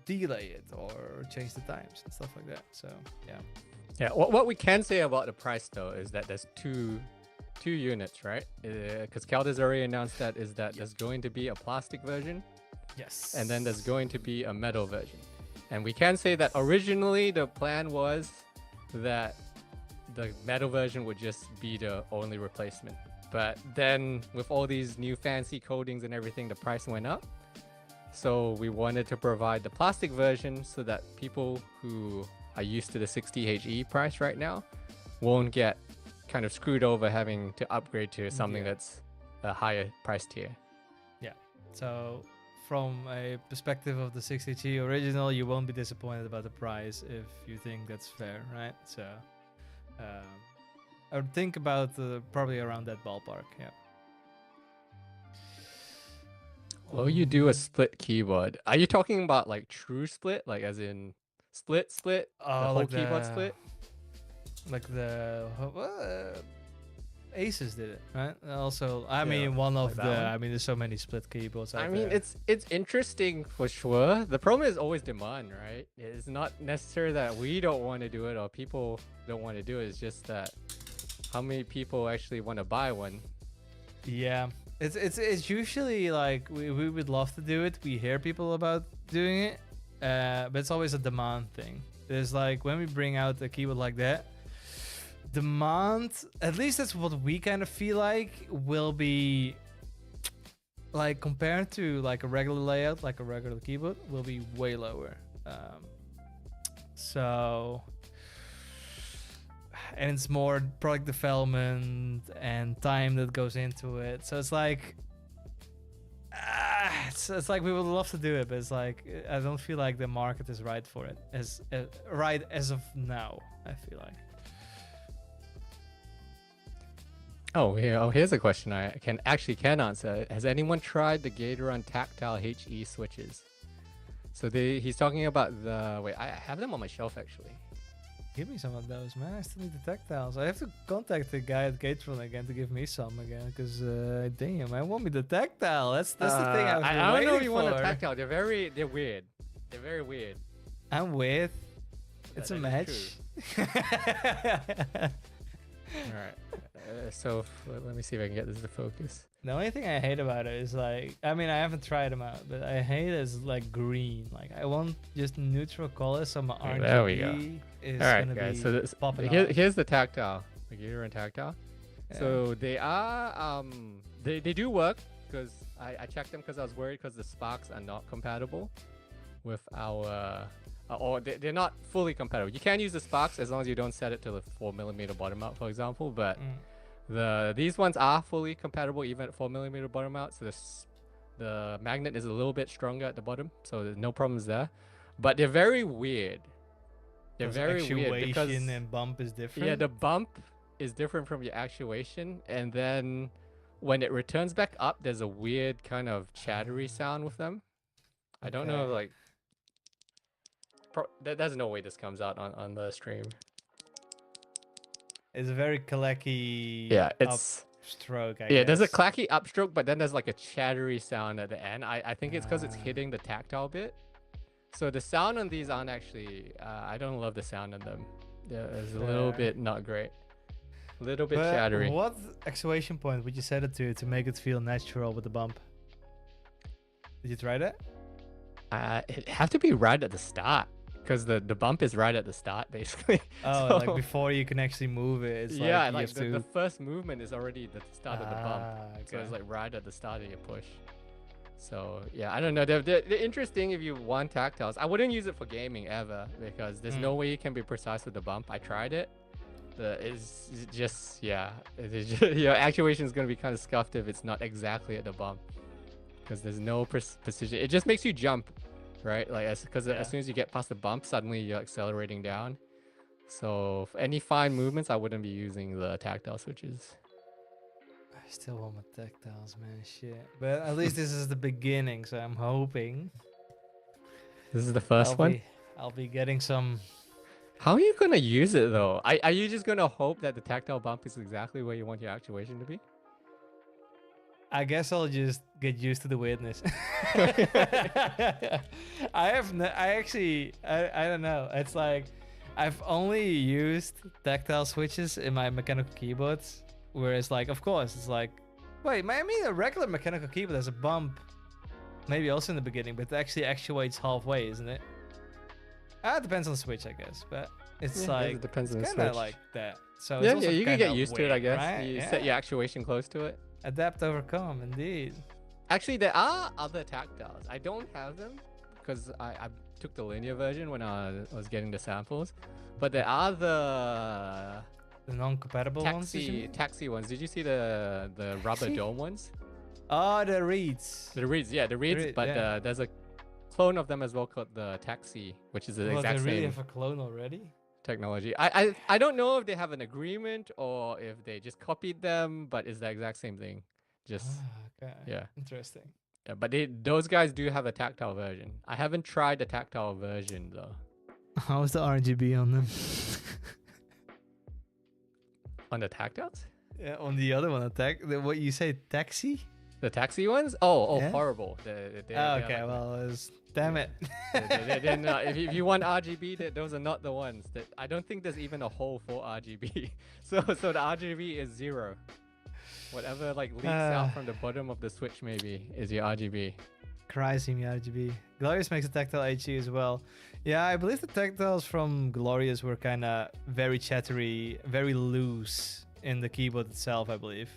delay it or change the times and stuff like that. So yeah. Yeah. What we can say about the price though is that there's two units, right? Because Calder's already announced that there's going to be a plastic version. Yes. And then there's going to be a metal version. And we can say that originally the plan was that the metal version would just be the only replacement. But then with all these new fancy coatings and everything, the price went up. So we wanted to provide the plastic version so that people who are used to the 60HE price right now won't get kind of screwed over having to upgrade to something that's a higher price tier. Yeah. So from a perspective of the 60G original, you won't be disappointed about the price if you think that's fair, right? So I would think about probably around that ballpark. Yeah. Well, you do a split keyboard. Are you talking about like true split, like as in split, the whole like keyboard split? Like the Asus did it, right? Also, I mean, one like of that the. one? I mean, there's so many split keyboards out I mean, there. it's interesting for sure. The problem is always demand, right? It's not necessarily that we don't want to do it or people don't want to do it. It's just that how many people actually want to buy one. Yeah, it's usually like we would love to do it. We hear people about doing it, but it's always a demand thing. There's like when we bring out a keyboard like that, demand, at least that's what we kind of feel like, will be like compared to like a regular layout, like a regular keyboard, will be way lower. So, and it's more product development and time that goes into it. So it's like, it's like we would love to do it, but it's like I don't feel like the market is right for it right as of now. I feel like. Oh, yeah. Oh, here's a question I can answer. Has anyone tried the Gateron Tactile HE switches? So he's talking about the wait. I have them on my shelf actually. Give me some of those, man. I still need the tactiles. I have to contact the guy at Gatron again to give me some again, because damn, I want me the tactile. That's the thing I was I don't know if you for. want a tactile. They're weird. They're very weird. I'm with. It's a That is match. All right. So let me see if I can get this to focus. The only thing I hate about it is like, I mean, I haven't tried them out, but I hate it is like green. Like I want just neutral colors, so my RGB There we go. is All right, gonna guys. be So popping here's off. the tactile, the Gateron Tactile. So they are they do work because I checked them because I was worried because the sparks are not compatible with our or they're not fully compatible. You can use the sparks as long as you don't set it to the 4mm bottom out, for example. But these ones are fully compatible even at 4mm bottom out. So the magnet is a little bit stronger at the bottom, so there's no problems there. But they're very weird. They're very weird because and bump is different. Yeah, the bump is different from your actuation, and then when it returns back up, there's a weird kind of chattery sound with them. I don't know, like there's no way this comes out on the stream. It's a very clacky upstroke, I guess. Yeah, there's a clacky upstroke, but then there's like a chattery sound at the end. I think it's because it's hitting the tactile bit. So the sound on these aren't actually, I don't love the sound on them. Yeah, it's a little bit not great. A little bit chattery. What actuation point would you set it to make it feel natural with the bump? Did you try that? It'd have to be right at the start. Because the bump is right at the start, basically. Oh, so, like before you can actually move it. It's like the first movement is already the start of the bump. Okay. So it's like right at the start of your push. So yeah, I don't know. They're interesting if you want tactiles. I wouldn't use it for gaming ever because there's no way you can be precise with the bump. I tried it. It's just your actuation is going to be kind of scuffed if it's not exactly at the bump because there's no precision. It just makes you jump. Right, like as soon as you get past the bump, suddenly you're accelerating down. So for any fine movements, I wouldn't be using the tactile switches. I still want my tactiles, man. Shit, but at least this is the beginning, so I'm hoping. This is the first one. I'll be getting some. How are you gonna use it though? Are you just gonna hope that the tactile bump is exactly where you want your actuation to be? I guess I'll just get used to the weirdness. I don't know. It's like I've only used tactile switches in my mechanical keyboards, where it's like, of course, it's like, wait, I mean, a regular mechanical keyboard has a bump, maybe also in the beginning, but it actually actuates halfway, isn't it? It depends on the switch, I guess, but it's like it depends on the kind of switch. like that. So yeah, it's you can get used to it, I guess. Right? You set your actuation close to it. Adapt, overcome, indeed. Actually, there are other tactiles. I don't have them because I took the linear version when I was getting the samples. But there are the non-compatible ones. Taxi ones. Did you see the rubber dome ones? Oh, the reeds. The reeds, yeah, the reeds. But there's a clone of them as well called the Taxi, which is the exact same. They really have a clone already? Technology. I don't know if they have an agreement or if they just copied them, but it's the exact same thing. Just okay. Yeah. Interesting. Yeah, but those guys do have a tactile version. I haven't tried the tactile version though. How's the RGB on them? On the tactiles? Yeah, on the other one, what you say, taxi? The taxi ones? Oh, yeah? Horrible. Okay, well, damn it. They're not, if you want RGB, those are not the ones. I don't think there's even a hole for RGB. So the RGB is 0. Whatever like leaks out from the bottom of the switch maybe is your RGB. Crazy me RGB. Glorious makes a tactile HE as well. Yeah, I believe the tactiles from Glorious were kind of very chattery, very loose in the keyboard itself, I believe.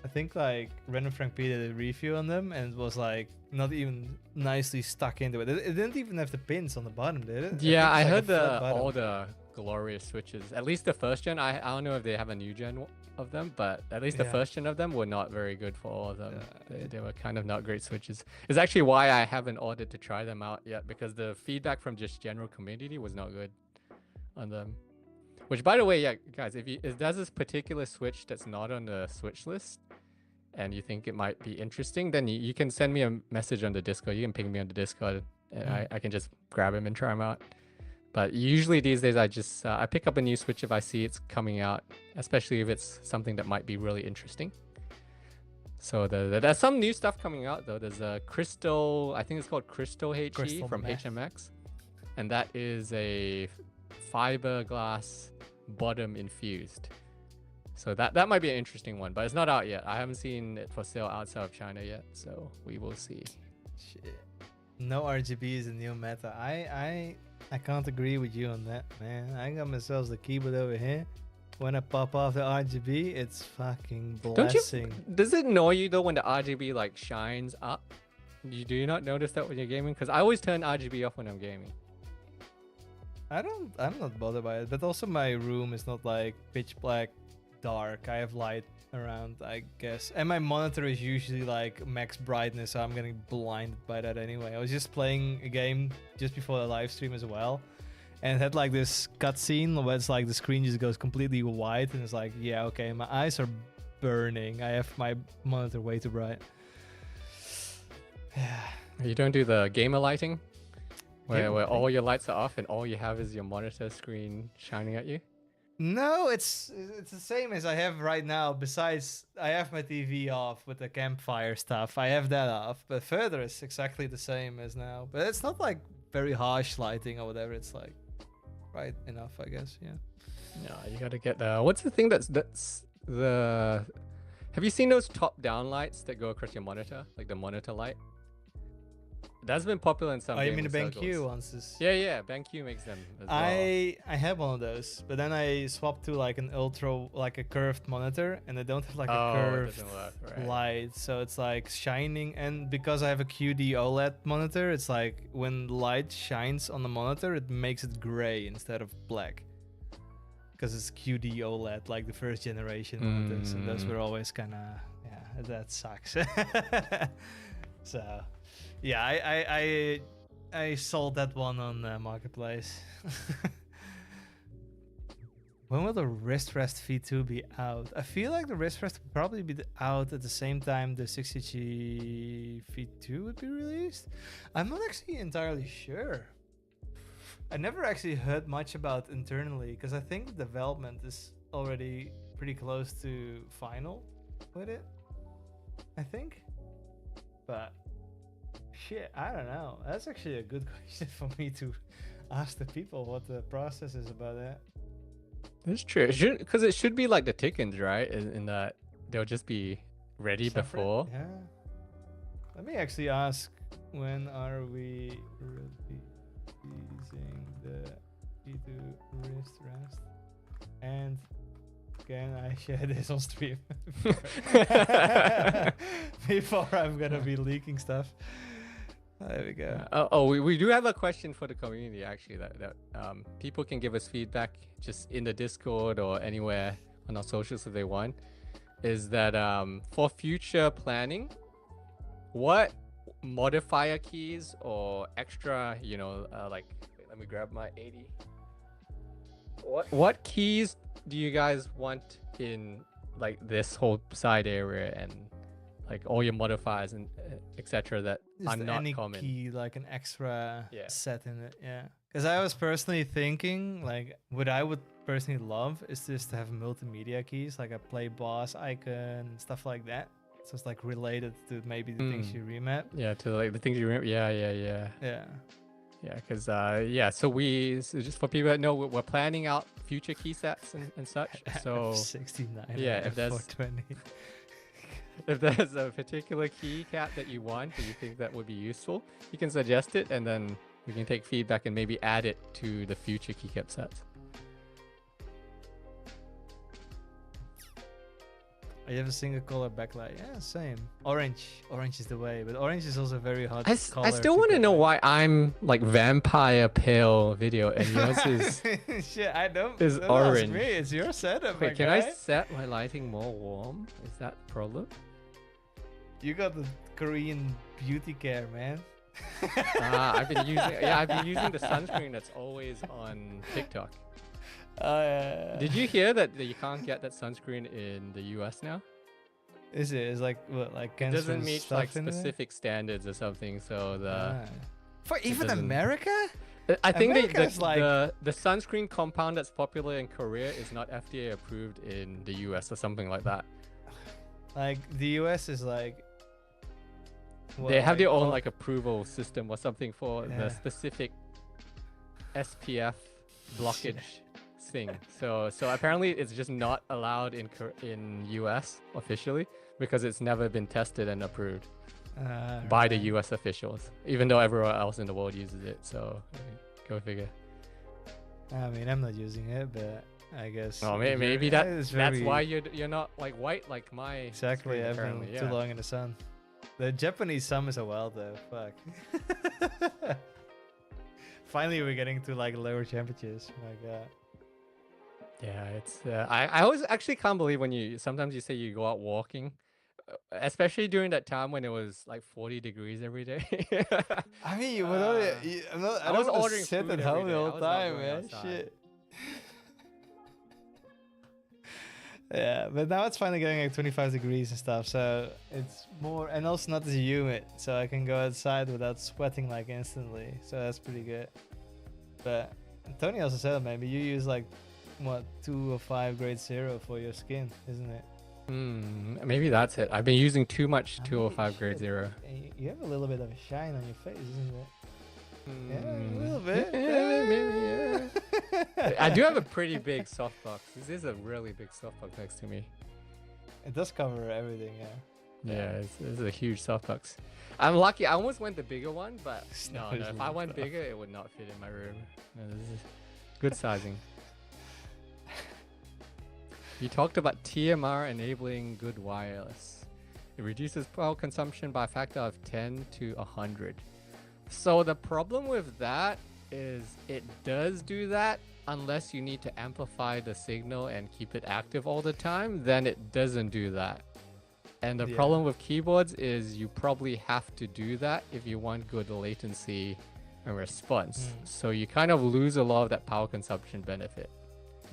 I think like Random Frank P did a review on them and it was like not even nicely stuck into it. It didn't even have the pins on the bottom, did it? Yeah, I heard all the Glorious switches. At least the first gen. I don't know if they have a new gen of them, but at least the first gen of them were not very good for all of them. They were kind of not great switches. It's actually why I haven't ordered to try them out yet, because the feedback from just general community was not good on them. Which, by the way, yeah, guys, if there's this particular switch that's not on the switch list and you think it might be interesting, then you can send me a message on the Discord. You can ping me on the Discord and I can just grab him and try him out. But usually these days I just I pick up a new switch if I see it's coming out, especially if it's something that might be really interesting. So there's some new stuff coming out though. There's a Crystal, I think it's called Crystal HE from HMX, and that is a fiberglass bottom infused. So that might be an interesting one, but it's not out yet. I haven't seen it for sale outside of China yet, so we will see. Shit. No RGB is a new meta. I can't agree with you on that, man. I got myself the keyboard over here. when I pop off the RGB, it's fucking Don't you? blessing. Does it annoy you though when the RGB like shines up? Do you not notice that when you're gaming? Because I always turn RGB off when I'm gaming. I'm not bothered by it, but also my room is not like pitch black dark. I have light around, I guess. And my monitor is usually like max brightness, so I'm getting blinded by that anyway. I was just playing a game just before the live stream as well. And it had like this cutscene where it's like the screen just goes completely white, and it's like, yeah, okay, my eyes are burning. I have my monitor way too bright. Yeah. You don't do the gamer lighting? Where all your lights are off and all you have is your monitor screen shining at you? No, it's the same as I have right now. Besides, I have my TV off with the campfire stuff. I have that off, but further it's exactly the same as now. But it's not like very harsh lighting or whatever. It's like right enough, I guess. Yeah. No, you gotta get the. What's the thing that's the? Have you seen those top-down lights that go across your monitor, like the monitor light? That's been popular in some. Oh, you mean the gaming BenQ circles. ones? Yeah, BenQ makes them as well. I have one of those, but then I swapped to like an like a curved monitor, and I don't have like a curved light, so it's like shining. And because I have a QD OLED monitor, it's like when light shines on the monitor, it makes it gray instead of black. Because it's QD OLED, like the first generation monitors, and those were always kind of, yeah, that sucks. So. Yeah, I sold that one on Marketplace. When will the wrist rest V2 be out? I feel like the wrist rest will probably be out at the same time the 60G V2 would be released. I'm not actually entirely sure. I never actually heard much about internally, because I think the development is already pretty close to final with it, I think. But shit, I don't know. That's actually a good question for me to ask the people what the process is about that. That's true. Because it should be like the Tickens, right? In that they'll just be ready Separate? before. Yeah. Let me actually ask, when are we releasing the V2 wrist rest? And can I share this on stream? Before I'm gonna be leaking stuff. There we go. We do have a question for the community, actually, that people can give us feedback just in the Discord or anywhere on our socials if they want. Is that for future planning, what modifier keys or extra, like, let me grab my 80. What keys do you guys want in like this whole side area and like all your modifiers and etc. that Just are not any common? key, like an extra set in it, yeah. Because I was personally thinking, like, what I would personally love is just to have multimedia keys, like a play boss icon and stuff like that. So it's like related to maybe the things you remap. Yeah, to like the things you remap. Yeah. Because so just for people that know, we're planning out future key sets and such. So 69. Yeah, if there's 420. If there's a particular keycap that you want or you think that would be useful, you can suggest it, and then we can take feedback and maybe add it to the future keycap sets. You have a single color backlight. Yeah, same. Orange is the way, but orange is also very hot. I still want to know why I'm like vampire pale video and yours is shit. I don't. Is don't orange. Ask me. It's your setup. Wait, can I set my lighting more warm? Is that the problem? You got the Korean beauty care, man. I've been using the sunscreen that's always on TikTok. Did you hear that you can't get that sunscreen in the US now? Is it? It's like what? Like it doesn't meet like specific standards or something. So for even America? I think the sunscreen compound that's popular in Korea is not FDA approved in the US or something like that. Like the US is like they have their own like approval system or something for the specific SPF blockage thing. So apparently it's just not allowed in US officially because it's never been tested and approved by the US officials, even though everyone else in the world uses it. So go figure. I mean, I'm not using it, but I guess. Oh, If maybe you're- that's very- why you're not like white like my Exactly, screen I've been apparently. too Yeah. long in the sun. The Japanese summers are wild though. Fuck. Finally, we're getting to like lower temperatures. My God. Yeah, it's I always actually can't believe when sometimes you say you go out walking, especially during that time when it was like 40 degrees every day. I mean, you would only, I was don't want ordering to sit food at every home the day. I whole was not time, going man. outside. Shit. Yeah, but now it's finally getting like 25 degrees and stuff, so it's more, and also not as humid, so I can go outside without sweating like instantly, so that's pretty good. But Tony also said maybe you use like what 205 grade 0 for your skin, isn't it? Maybe that's it. I've been using too much I mean, 205 grade shit, 0. You have a little bit of a shine on your face, isn't it? Yeah, a little Yeah, bit. maybe, yeah. I do have a pretty big softbox. This is a really big softbox next to me. It does cover everything, yeah. Yeah, it's a huge softbox. I'm lucky. I almost went the bigger one, but no, Storage if I room went stuff. bigger, it would not fit in my room. No, this is good sizing. You talked about TMR enabling good wireless. It reduces power consumption by a factor of 10 to 100. So the problem with that is it does do that unless you need to amplify the signal and keep it active all the time, then it doesn't do that. And the Yeah. problem with keyboards is you probably have to do that if you want good latency and response. So you kind of lose a lot of that power consumption benefit.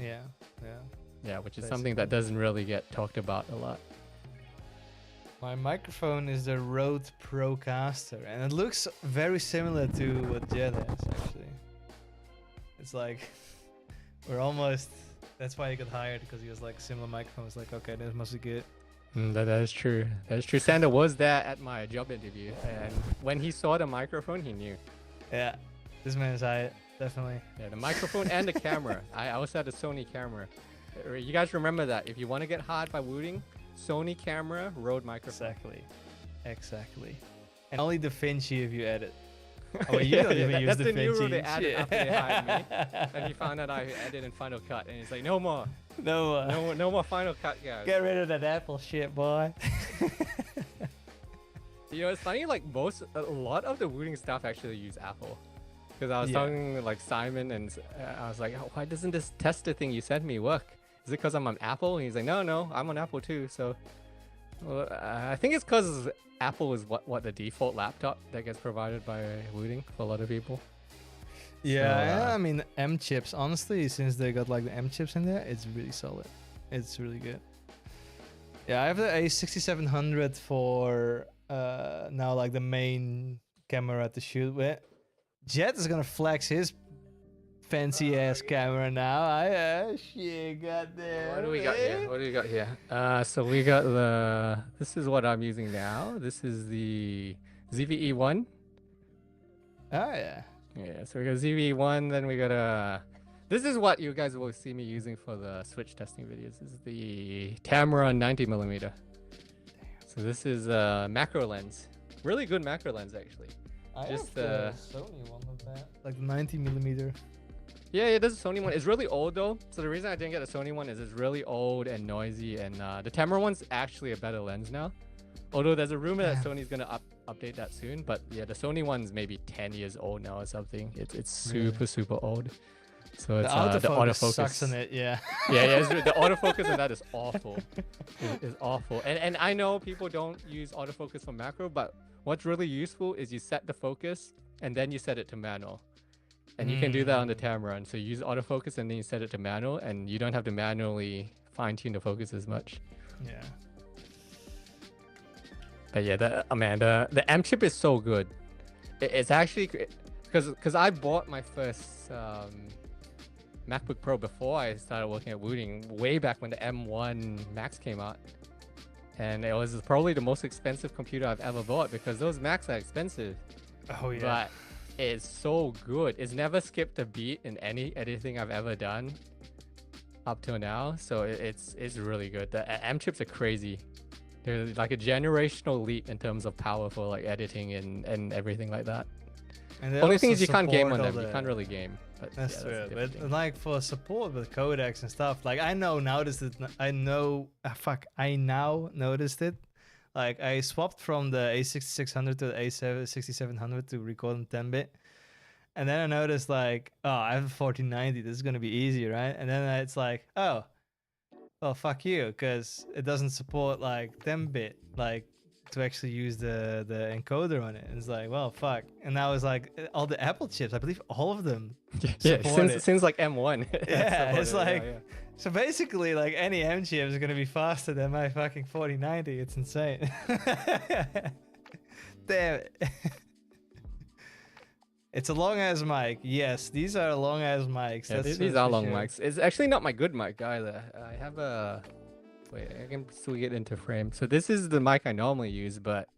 Yeah, yeah. Yeah, which is something that doesn't really get talked about a lot. My microphone is the Rode Procaster, and it looks very similar to what Jed has, actually. It's like, we're almost, that's why he got hired, because he was like, similar microphones, like, okay, this must be good. That is true. That is true. Sander was there at my job interview, and when he saw the microphone, he knew. Yeah, this man is high, definitely. Yeah, the microphone and the camera. I also had a Sony camera. You guys remember that. If you want to get hard by wooting, Sony camera, Rode microphone. Exactly. And only DaVinci if you edit. Oh, you don't even use that's the new rule DaVinci. they added after they hired me. And he found out I edit in Final Cut, and he's like, no more. No more Final Cut, guys. Get rid of that Apple shit, boy. You know, it's funny, like a lot of the wooting stuff actually use Apple. Because I was Yeah. talking to like Simon, and I was like, oh, why doesn't this tester thing you sent me work? Is it because I'm on Apple? And he's like, no, I'm on Apple too. So well, I think it's because Apple is what the default laptop that gets provided by Wooting for a lot of people. Yeah, I mean, M chips, honestly, since they got like the M chips in there, it's really solid. It's really good. Yeah, I have the A6700 for now, like the main camera to shoot with. Jet is gonna flex his fancy ass camera now. Shit, goddamn. What do we got here? So we got this is what I'm using now. This is the ZVE1. Oh, yeah. Yeah, so we got ZVE1, then we got this is what you guys will see me using for the Switch testing videos. This is the Tamron 90mm. So this is a macro lens. Really good macro lens, actually. I Just have the Sony one of that. Like the 90mm. Yeah, this is a Sony one. It's really old though. So the reason I didn't get a Sony one is it's really old and noisy, and the Tamron one's actually a better lens now. Although there's a rumor that Sony's gonna update that soon, but yeah, the Sony one's maybe 10 years old now or something. It's super old. So it's the autofocus sucks in it, yeah. yeah, the autofocus on that is awful. It's awful. And I know people don't use autofocus for macro, but what's really useful is you set the focus and then you set it to manual. And you can do that on the Tamron. So you use autofocus and then you set it to manual, and you don't have to manually fine-tune the focus as much. Yeah. But yeah, the M chip is so good. It's actually because I bought my first MacBook Pro before I started working at Wooting, way back when the M1 Max came out, and it was probably the most expensive computer I've ever bought because those Macs are expensive. Oh yeah. But it's so good. It's never skipped a beat in any editing I've ever done up till now. So it's really good. The M chips are crazy. They're like a generational leap in terms of power for like editing and everything like that. And they Only thing also is you can't game on support them. all You can't really game. But That's yeah, true. a different But thing. like for support with codecs and stuff, like I now noticed it. I now noticed it. Like I swapped from the A6600 to the A6700 to record in 10-bit. And then I noticed like, oh, I have a 1490. This is going to be easy, right? And then it's like, oh, well, fuck you, because it doesn't support like 10-bit, like to actually use the encoder on it. And it's like, well, fuck. And now it's like all the Apple chips, I believe all of them Yeah, support it. since like M1. Yeah, it's supported it, like, so basically like any M chip is going to be faster than my fucking 4090. It's insane. Damn it. It's a long ass mic. Yes, these are long ass mics. Yeah, That's these for are long sure. mics. It's actually not my good mic either. I have a... Wait, I can still get into frame. So this is the mic I normally use, but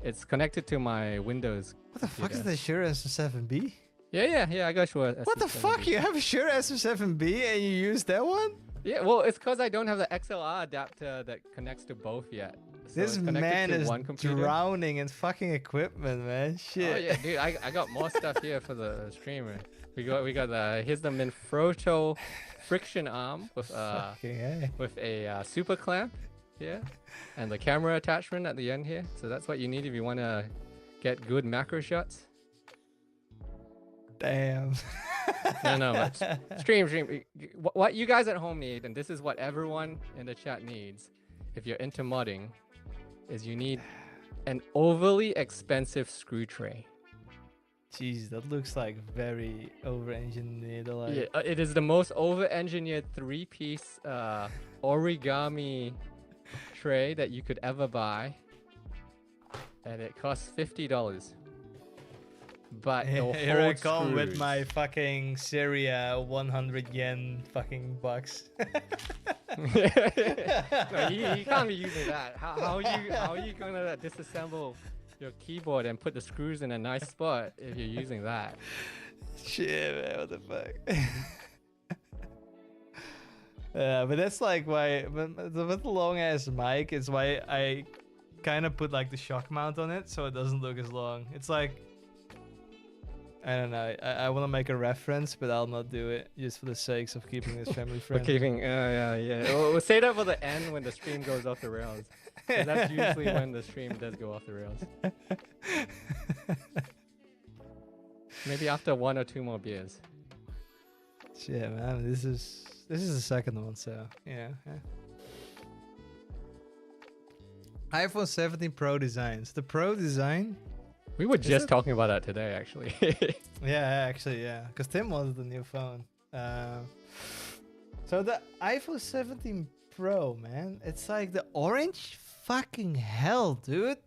it's connected to my Windows. What the fuck is computer. the Shure SM7B? Yeah, I got Shure. What the fuck? You have a Shure SM7B and you use that one? Yeah, well, it's because I don't have the XLR adapter that connects to both yet. So This it's connected man to is one computer. drowning in fucking equipment, man. Shit. Oh yeah, dude, I got more stuff here for the streamer. We got the here's the Manfrotto friction arm with with a super clamp here, and the camera attachment at the end here. So that's what you need if you want to get good macro shots. Damn. No, but stream. What you guys at home need, and this is what everyone in the chat needs, if you're into modding, is you need an overly expensive screw tray. Jeez, that looks like very over-engineered. Like... Yeah, it is the most over-engineered 3-piece origami tray that you could ever buy, and it costs $50. But here I come with my fucking Syria 100 yen fucking bucks. No, you can't be using that. How are you gonna disassemble your keyboard and put the screws in a nice spot if you're using that? Shit, man, what the fuck? Yeah, but that's like why with the long ass mic is why I kind of put like the shock mount on it so it doesn't look as long. It's like, I don't know. I want to make a reference, but I'll not do it just for the sakes of keeping this family friendly. We're keeping, yeah. We'll say that for the end when the stream goes off the rails. 'Cause that's usually when the stream does go off the rails. Maybe after 1 or 2 more beers. Shit, man. This is the second one, so yeah. iPhone 17 Pro designs. The Pro design. We were just talking about that today, actually. Yeah, actually, yeah. Because Tim wanted the new phone. So the iPhone 17 Pro, man. It's like the orange fucking hell, dude.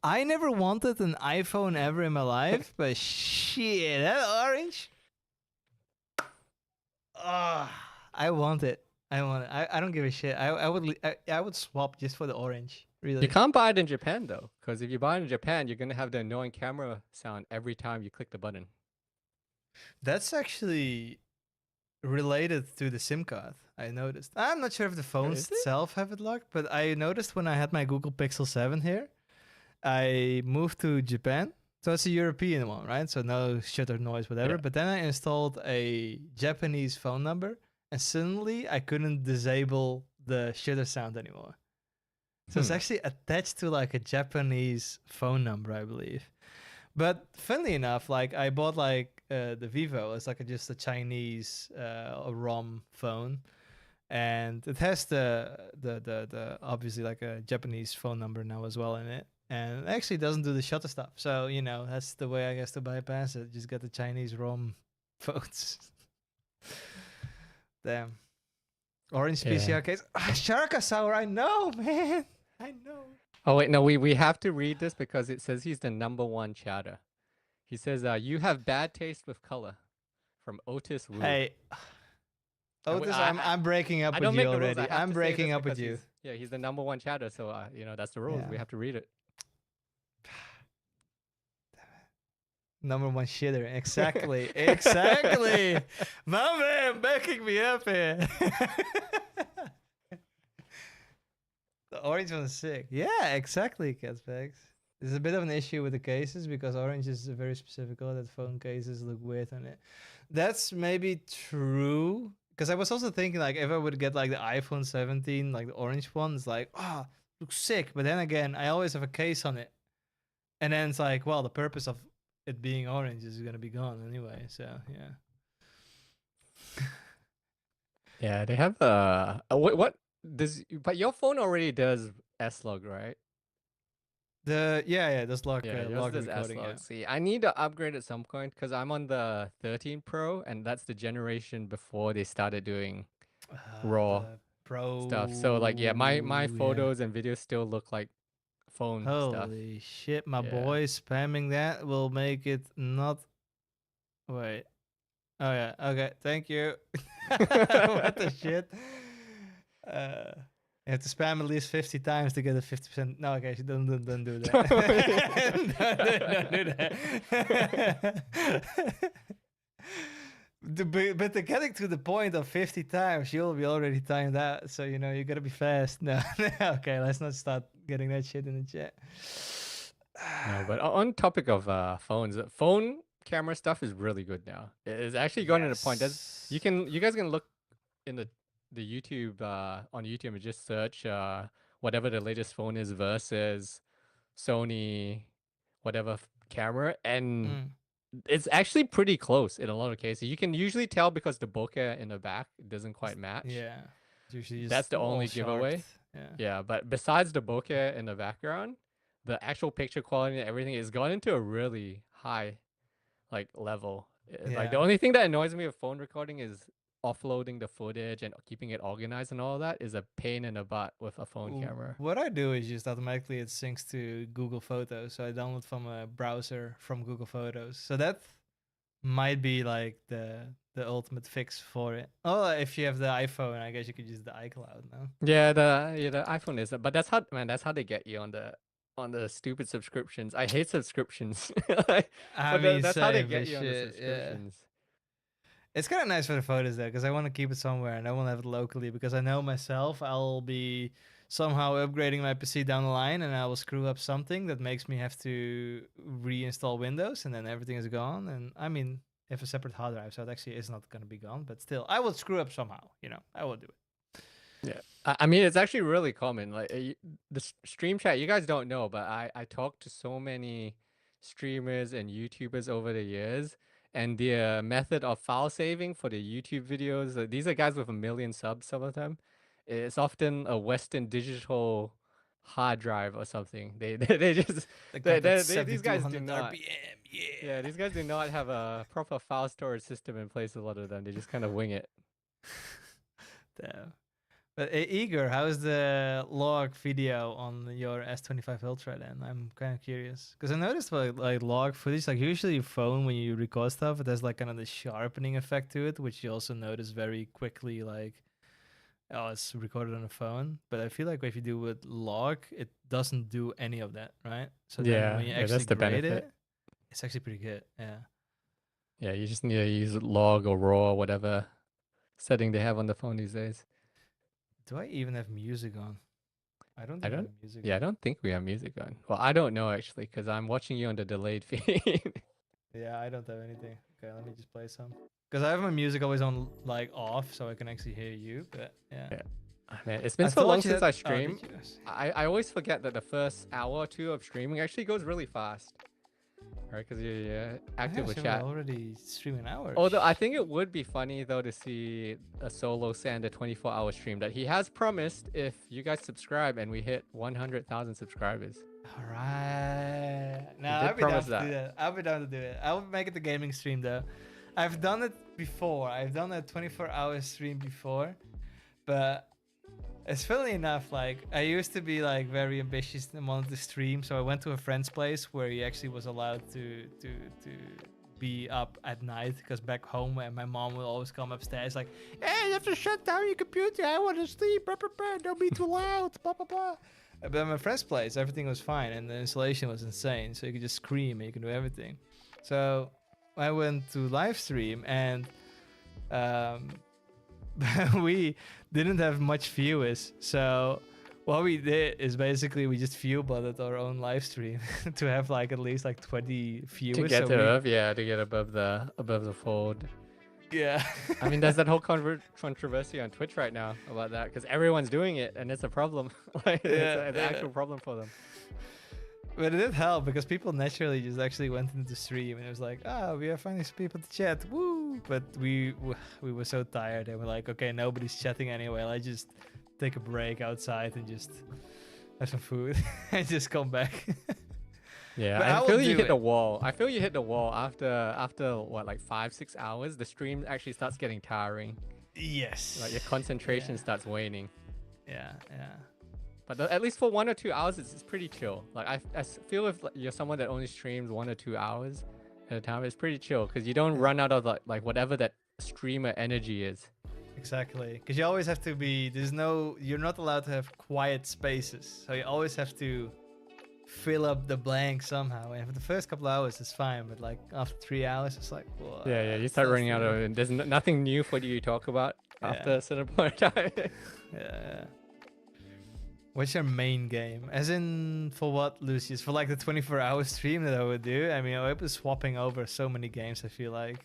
I never wanted an iPhone ever in my life, but shit, that orange. I want it. I want it. I don't give a shit. I would swap just for the orange. Really. You can't buy it in Japan though, because if you buy it in Japan, you're gonna have the annoying camera sound every time you click the button. That's actually related to the SIM card. I noticed. I'm not sure if the phones itself have it locked, but I noticed when I had my Google Pixel 7 here, I moved to Japan. So it's a European one, right? So no shutter noise, whatever. Yeah. But then I installed a Japanese phone number, and suddenly I couldn't disable the shutter sound anymore. So it's actually attached to like a Japanese phone number, I believe. But funnily enough, like I bought like the Vivo. It's like just a Chinese ROM phone, and it has the obviously like a Japanese phone number now as well in it. And it actually doesn't do the shutter stuff. So, you know, that's the way I guess to bypass it. Just get the Chinese ROM phones. Damn. Orange PCR case. Sharkasaur, I know, man. I know. Oh wait, no, we have to read this because it says he's the #1 chatter. He says, you have bad taste with color. From Otis Wu. Hey. Otis, I'm breaking up with you already. I'm breaking up with you. Yeah, he's the #1 chatter, so you know, that's the rules. Yeah. We have to read it. #1 shitter. Exactly. Exactly. My man backing me up here. The orange one's sick. Yeah, exactly, Catsbags. There's a bit of an issue with the cases because orange is a very specific color that phone cases look weird on it. That's maybe true. Because I was also thinking like if I would get like the iPhone 17, like the orange one, it's like, ah, looks sick. But then again, I always have a case on it. And then it's like, well, the purpose of it being orange is gonna be gone anyway. So yeah. Yeah, they have what does but your phone already does S-Log, right? That's log Yours log does recording. S-Log. Yeah. See, I need to upgrade at some point because I'm on the 13 Pro, and that's the generation before they started doing raw The Pro stuff. So like, yeah, my yeah. photos and videos still look like phone stuff. Holy shit, my Yeah. boy spamming that will make it not. Wait. Oh, yeah. Okay. Thank you. What the shit? You have to spam at least 50 times to get a 50%. No, okay. Don't do that. don't do that. But to getting to the point of 50 times, you'll be already timed out. So, you know, you gotta be fast. No, okay, let's not start getting that shit in the chat. No, but on topic of phones, phone camera stuff is really good now. It's actually gotten to the point that you guys can look in the YouTube on YouTube and just search whatever the latest phone is versus Sony whatever camera, and it's actually pretty close in a lot of cases. You can usually tell because the bokeh in the back doesn't quite match. Yeah. It's usually That's the all only giveaway. sharped. Yeah. Yeah, but besides the bokeh in the background, the actual picture quality and everything has gone into a really high like level. Like the Yeah. only thing that annoys me with phone recording is offloading the footage and keeping it organized and all that is a pain in the butt with a phone camera. What I do is just automatically it syncs to Google Photos. So I download from a browser from Google Photos. So that might be like the ultimate fix for it. Oh, if you have the iPhone, I guess you could use the iCloud now. Yeah, the iPhone is, but that's how they get you on the stupid subscriptions. I hate subscriptions. That's how they get you on the subscriptions. Yeah. It's kind of nice for the photos though, because I want to keep it somewhere and I won't have it locally because I know myself I'll be somehow upgrading my PC down the line and I will screw up something that makes me have to reinstall Windows and then everything is gone. And I mean, I have a separate hard drive, so it actually is not going to be gone, but still, I will screw up somehow. You know, I will do it. Yeah, I mean, it's actually really common. Like the stream chat, you guys don't know, but I talked to so many streamers and YouTubers over the years, and the method of file saving for the YouTube videos, these are guys with 1 million subs, some of them. It's often a Western Digital hard drive or something. They just these guys do not. RPM, Yeah, these guys do not have a proper file storage system in place. A lot of them, they just kind of wing it. Damn. But Igor, how's the log video on your S25 Ultra then? I'm kind of curious. Because I noticed like log footage, like usually your phone, when you record stuff, it has like kind of the sharpening effect to it, which you also notice very quickly, like, oh, it's recorded on a phone. But I feel like if you do with log, it doesn't do any of that, right? So then when you actually that's the grade benefit. it, it's actually pretty good, yeah. Yeah, you just need to use log or raw, whatever setting they have on the phone these days. Do I even have music on? I don't have music on. I don't think we have music on. Well, I don't know actually, because I'm watching you on the delayed feed. Yeah, I don't have anything. Okay, let me just play some. Because I have my music always on like off, so I can actually hear you. But yeah. Man, it's been so long since I streamed. I always forget that the first hour or two of streaming actually goes really fast. Right, because you're active with chat. Already streaming hours. Although I think it would be funny though to see a solo Sander 24-hour stream that he has promised if you guys subscribe and we hit 100,000 subscribers. All right. Now I'll be down to do that. I'll be down to do it. I'll make it a gaming stream though. I've done it before. I've done a 24-hour stream before, but it's funny enough, like I used to be like very ambitious and wanted to stream, so I went to a friend's place where he actually was allowed to be up at night, because back home my mom will always come upstairs like, hey, you have to shut down your computer, I want to sleep, blah, blah, blah. Don't be too loud, blah blah blah. But at my friend's place everything was fine and the installation was insane, so you could just scream and you can do everything. So I went to Livestream and we didn't have much viewers, so What we did is basically we just view botted our own live stream to have like at least like 20 viewers. To get above, yeah, to get above the fold. Yeah. I mean, there's that whole controversy on Twitch right now about that because everyone's doing it and it's a problem. Like, it's an actual problem for them. But it did help because people naturally just actually went into the stream and it was like, we are finding some people to chat, woo! But we were so tired and we're like, okay, nobody's chatting anyway. Let's just take a break outside and just have some food and just come back. Yeah, I feel you hit the wall. I feel you hit the wall after what, like 5-6 hours. The stream actually starts getting tiring. Yes. Like your concentration starts waning. Yeah. But at least for 1 or 2 hours, it's pretty chill. Like I feel if you're someone that only streams 1 or 2 hours at a time, it's pretty chill because you don't run out of like whatever that streamer energy is. Exactly, because you always have to be. You're not allowed to have quiet spaces, so you always have to fill up the blank somehow. And for the first couple of hours, it's fine, but like after 3 hours, it's like, what? Yeah, you start running out of. There's nothing new for you to talk about after a certain point of time. Yeah. What's your main game? As in, for what, Lucius? For like the 24-hour stream that I would do? I mean, I was swapping over so many games, I feel like.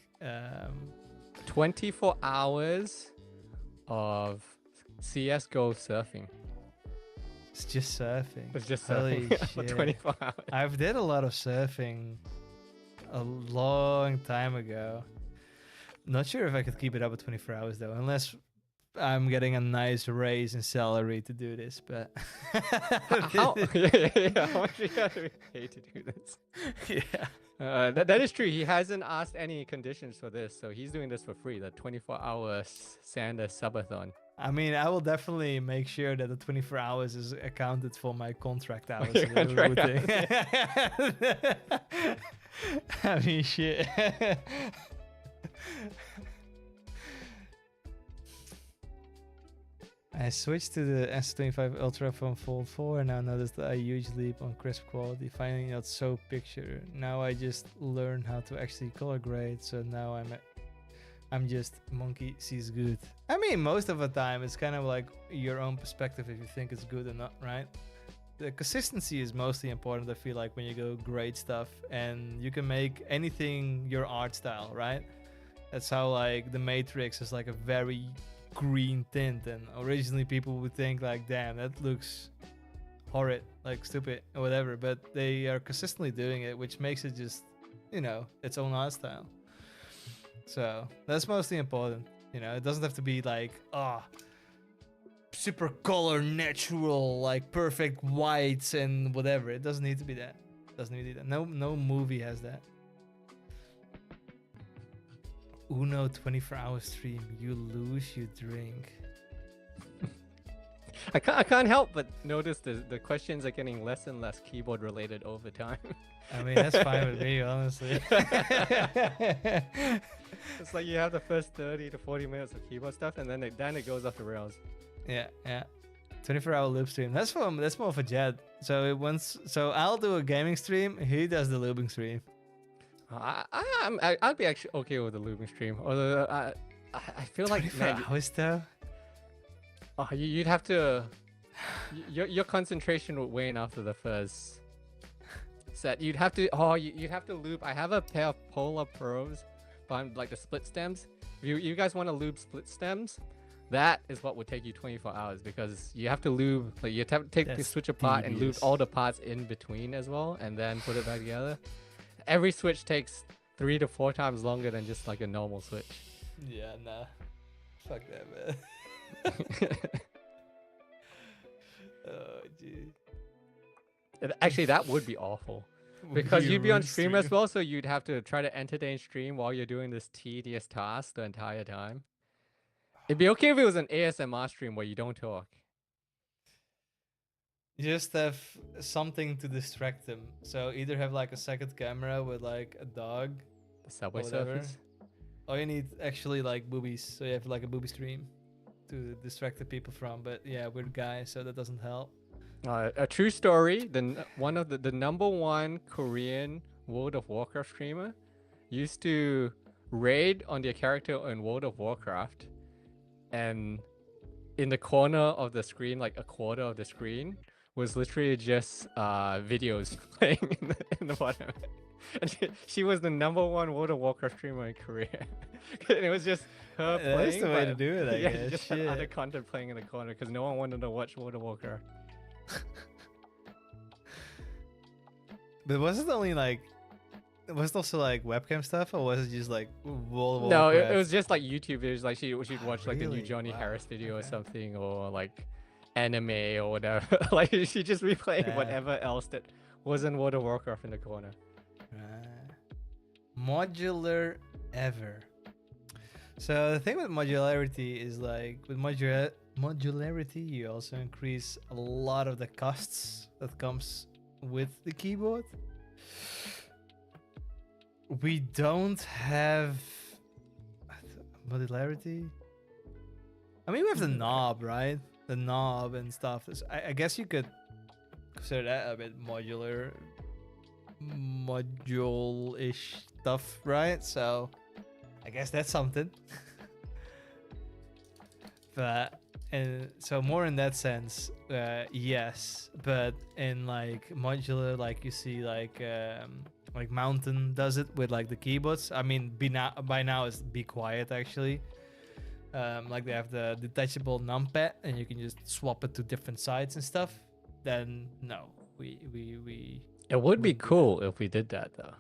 24 hours of CSGO surfing. It's just surfing. It's just Holy surfing for shit. 24 hours. I've did a lot of surfing a long time ago. Not sure if I could keep it up at 24 hours though, unless I'm getting a nice raise in salary to do this, but how much do you have to be paid to do this? Yeah. That is true. He hasn't asked any conditions for this, so he's doing this for free. The 24-hour Sander subathon. I mean, I will definitely make sure that the 24 hours is accounted for my contract hours. I mean, shit. I switched to the S25 Ultra from Fold 4 and now noticed that I huge leap on crisp quality, finding not so picture. Now I just learned how to actually color grade, so now I'm just monkey sees good. I mean, most of the time it's kind of like your own perspective if you think it's good or not, right? The consistency is mostly important, I feel like, when you go grade stuff, and you can make anything your art style, right? That's how like the Matrix is like a very green tint, and originally people would think like, damn, that looks horrid, like stupid or whatever, but they are consistently doing it, which makes it just, you know, its own art style. So that's mostly important, you know. It doesn't have to be like super color natural, like perfect whites and whatever. It doesn't need to be that. No movie has that. Uno 24-hour stream, you lose, you drink. I can't help but notice the questions are getting less and less keyboard related over time. I mean, that's fine with me, honestly. It's like you have the first 30 to 40 minutes of keyboard stuff, and then it goes off the rails. Yeah. 24-hour loop stream. That's more for Jed. So I'll do a gaming stream. He does the looping stream. I'd be actually okay with the looping stream. Although I feel like 24 hours though. Oh, you'd have to. Your concentration would wane after the first set. You'd have to. You'd have to loop. I have a pair of Polar Pros, but like the split stems. If you guys want to loop split stems, that is what would take you 24 hours because you have to lube. Like you have to take the switch apart and lube all the parts in between as well, and then put it back together. Every switch takes 3 to 4 times longer than just like a normal switch. Yeah, nah. Fuck that, man. Oh, dude. Actually, that would be awful. Because you'd be on stream as well, so you'd have to try to entertain stream while you're doing this tedious task the entire time. It'd be okay if it was an ASMR stream where you don't talk. You just have something to distract them. So either have like a second camera with like a dog. The Subway Surfers. Or you need actually like boobies. So you have like a booby stream to distract the people from. But yeah, we're guys, so that doesn't help. A true story. One of the #1 Korean World of Warcraft streamer used to raid on their character in World of Warcraft, and in the corner of the screen, like a quarter of the screen, was literally just videos playing in the bottom. And she was the #1 World of Warcraft streamer in Korea. And it was just her playing. That's the way to do it, I yeah, guess. just had other content playing in the corner because no one wanted to watch World of Warcraft. But was it only like, was it also like webcam stuff, or was it just like World of No, Warcraft? it was just like YouTube videos. Like she'd watch like the new Really? Johnny Wow. Harris video or Okay. something, or like anime or whatever. Like she just replaying Yeah. whatever else that wasn't World of Warcraft in the corner. Modular ever. So the thing with modularity is like with modularity, you also increase a lot of the costs that comes with the keyboard. We don't have modularity. I mean, we have the knob, right? The knob and stuff. I guess you could consider that a bit modular, module-ish stuff, right? So I guess that's something. But and so more in that sense, yes. But in like modular, like you see, like Mountain does it with like the keyboards. I mean, by now it's Be Quiet actually. Like they have the detachable numpad, and you can just swap it to different sides and stuff. Then no, we It would be wouldn't do cool if we did that though.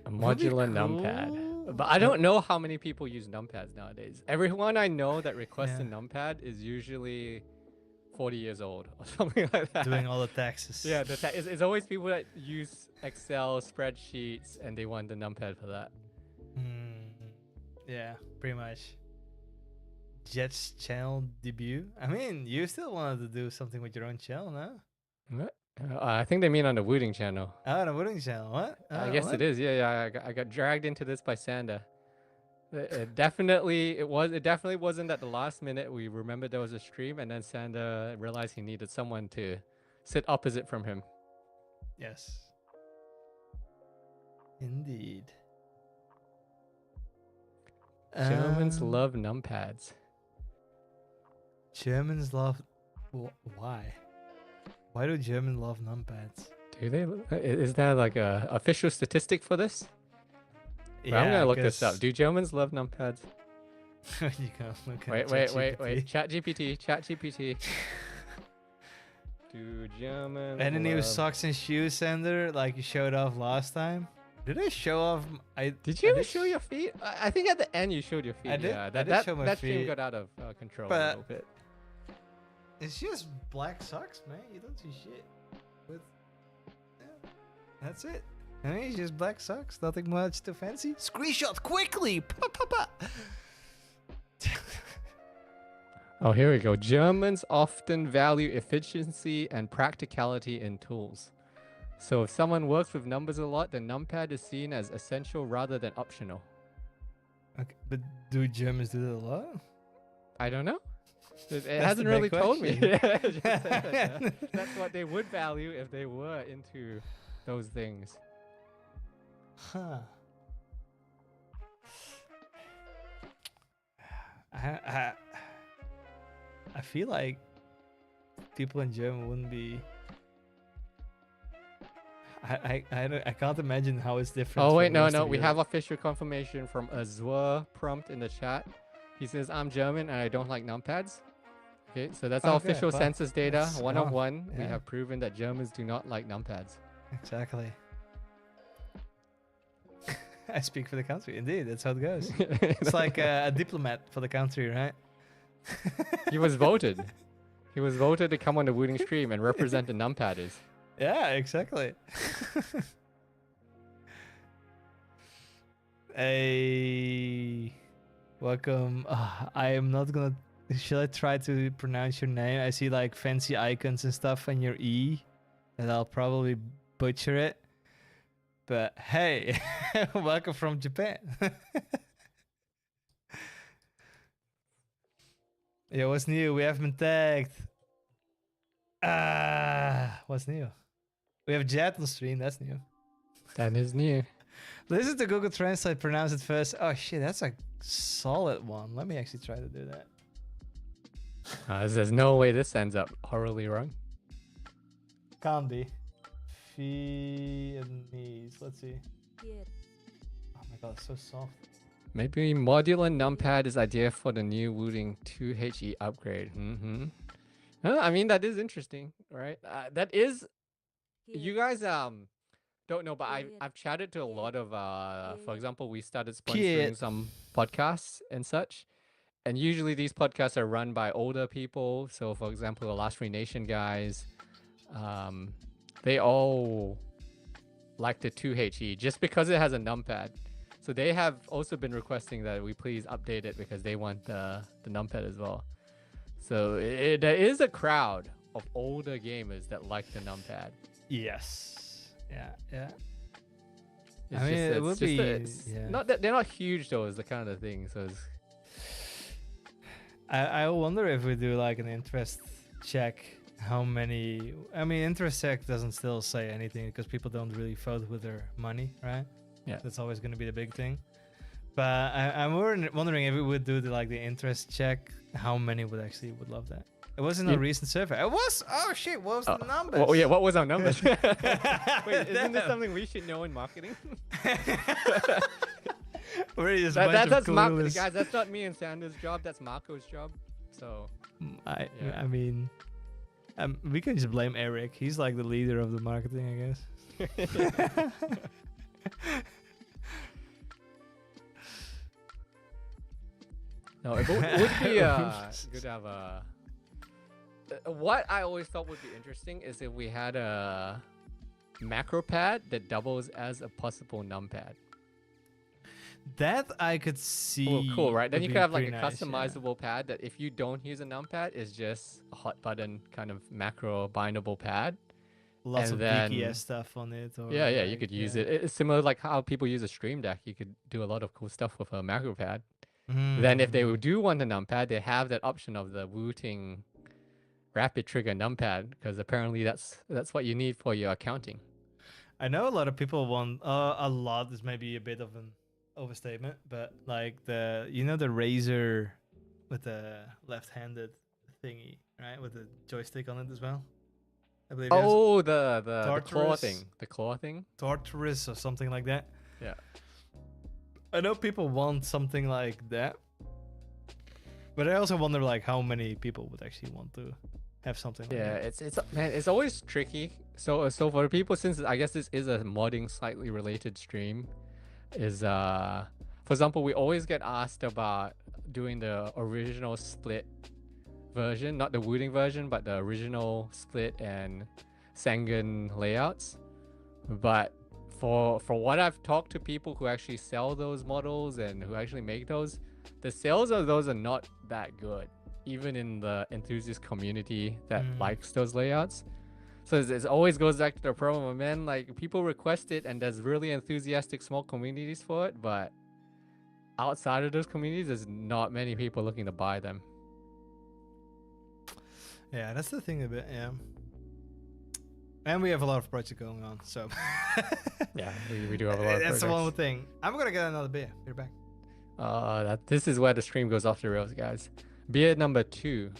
A Would be modular numpad. cool. But I don't know how many people use numpads nowadays. Everyone I know that requests a Yeah. numpad is usually 40 years old or something like that. doing all the taxes. Yeah, it's always people that use Excel spreadsheets and they want the numpad for that. Yeah, pretty much. Jet's channel debut. I mean, you still wanted to do something with your own channel, no? What? I think they mean on the Wooting channel. Oh, the Wooting channel. What? I guess it is. Yeah. I got dragged into this by Sanda. It definitely wasn't at the last minute. We remembered there was a stream, and then Sanda realized he needed someone to sit opposite from him. Yes. Indeed. Germans love numpads. Germans love. Why? Why do Germans love numpads? Do they? Is there like a official statistic for this? Well, I'm gonna look this up. Do Germans love numpads? You can look at Wait. ChatGPT. Do Germans? Any new love... socks and shoes, Sander? Like you showed off last time? Did I show off? Did you ever show your feet? I think at the end you showed your feet. I did. Yeah, I did show my that stream feet. got out of control a But- little bit. It's just black socks, man. You don't see shit. With that's it. I mean, it's just black socks. Nothing much too fancy. Screenshot quickly. Pa, pa, pa. Oh, here we go. Germans often value efficiency and practicality in tools. So if someone works with numbers a lot, the numpad is seen as essential rather than optional. Okay, but do Germans do that a lot? I don't know. It That's hasn't the really big told me. question. Yeah, it just said that, that's what they would value if they were into those things. Huh. I feel like people in German wouldn't be. I can't imagine how it's different. Oh from wait, the rest no. of We Europe. have official confirmation from a Zboard prompt in the chat. He says, "I'm German and I don't like numpads." Okay, so that's our Okay, official well, census data. that's- 1 of 1. We yeah. have proven that Germans do not like numpads. Exactly. I speak for the country. Indeed, that's how it goes. It's like a diplomat for the country, right? He was voted. He was voted to come on the Wooting stream and represent the numpadders. Yeah, exactly. Hey, welcome. I am not gonna. Should I try to pronounce your name? I see like fancy icons and stuff on your E, and I'll probably butcher it. But hey, welcome from Japan. Yeah, what's new? We haven't been tagged. What's new? We have Jet on stream. That's new. That is new. Listen to Google Translate. Pronounce it first. Oh shit, that's a solid one. Let me actually try to do that. There's no way this ends up horribly wrong. Can't be. Vietnamese. Let's see. Oh my god, it's so soft. Maybe modular numpad is idea for the new Wooting 2HE upgrade. I mean, that is interesting, right? That is, you guys don't know, but I've chatted to a lot of for example, we started sponsoring some podcasts and such, and usually these podcasts are run by older people. So for example, the Last Free Nation guys, they all like the 2HE just because it has a numpad. So they have also been requesting that we please update it because they want the numpad as well. So there is a crowd of older gamers that like the numpad. Yes. Yeah. It's it would be not that they're not huge though. Is the kind of thing. So it's... I wonder if we do like an interest check. How many? I mean, interest check doesn't still say anything because people don't really vote with their money, right? Yeah, that's always going to be the big thing. But I'm wondering if we would do the interest check, how many would love that. It wasn't a recent survey. It was. Oh shit! What was the numbers? Well, yeah, what was our numbers? Wait, isn't this something we should know in marketing? That's Marco, guys. That's not me and Sanders' job. That's Marco's job. So I mean, we can just blame Eric. He's like the leader of the marketing, I guess. No, it would be good to have a. What I always thought would be interesting is if we had a macro pad that doubles as a possible numpad. That I could see. Oh, cool, right? Then you could have like a nice, customizable pad that if you don't use a numpad, is just a hot button kind of macro bindable pad. Lots of BTS stuff on it. Or yeah, you could use it. It's similar like how people use a Stream Deck. You could do a lot of cool stuff with a macro pad. Then if they do want a numpad, they have that option of the Wooting rapid trigger numpad, because apparently that's what you need for your accounting. I know a lot of people want a lot is maybe a bit of an overstatement, but like the Razer with the left-handed thingy, right, with the joystick on it as well. I believe. Oh, the claw thing. Tortoise or something like that. Yeah. I know people want something like that, but I also wonder like how many people would actually want to have something like that. It's always tricky. So for the people, since I guess this is a modding slightly related stream, is for example, we always get asked about doing the original split version, not the Wooting version, but the original split and Sangan layouts. But for what I've talked to people who actually sell those models and who actually make those, the sales of those are not that good, even in the enthusiast community that likes those layouts. So it always goes back to the problem of, man, like people request it and there's really enthusiastic small communities for it, but outside of those communities, there's not many people looking to buy them. Yeah, that's the thing a bit, yeah. And we have a lot of projects going on, so yeah, we do have a lot of that's projects. the one thing. I'm gonna get another beer. Be back. This is where the stream goes off the rails, guys. Beer number 2.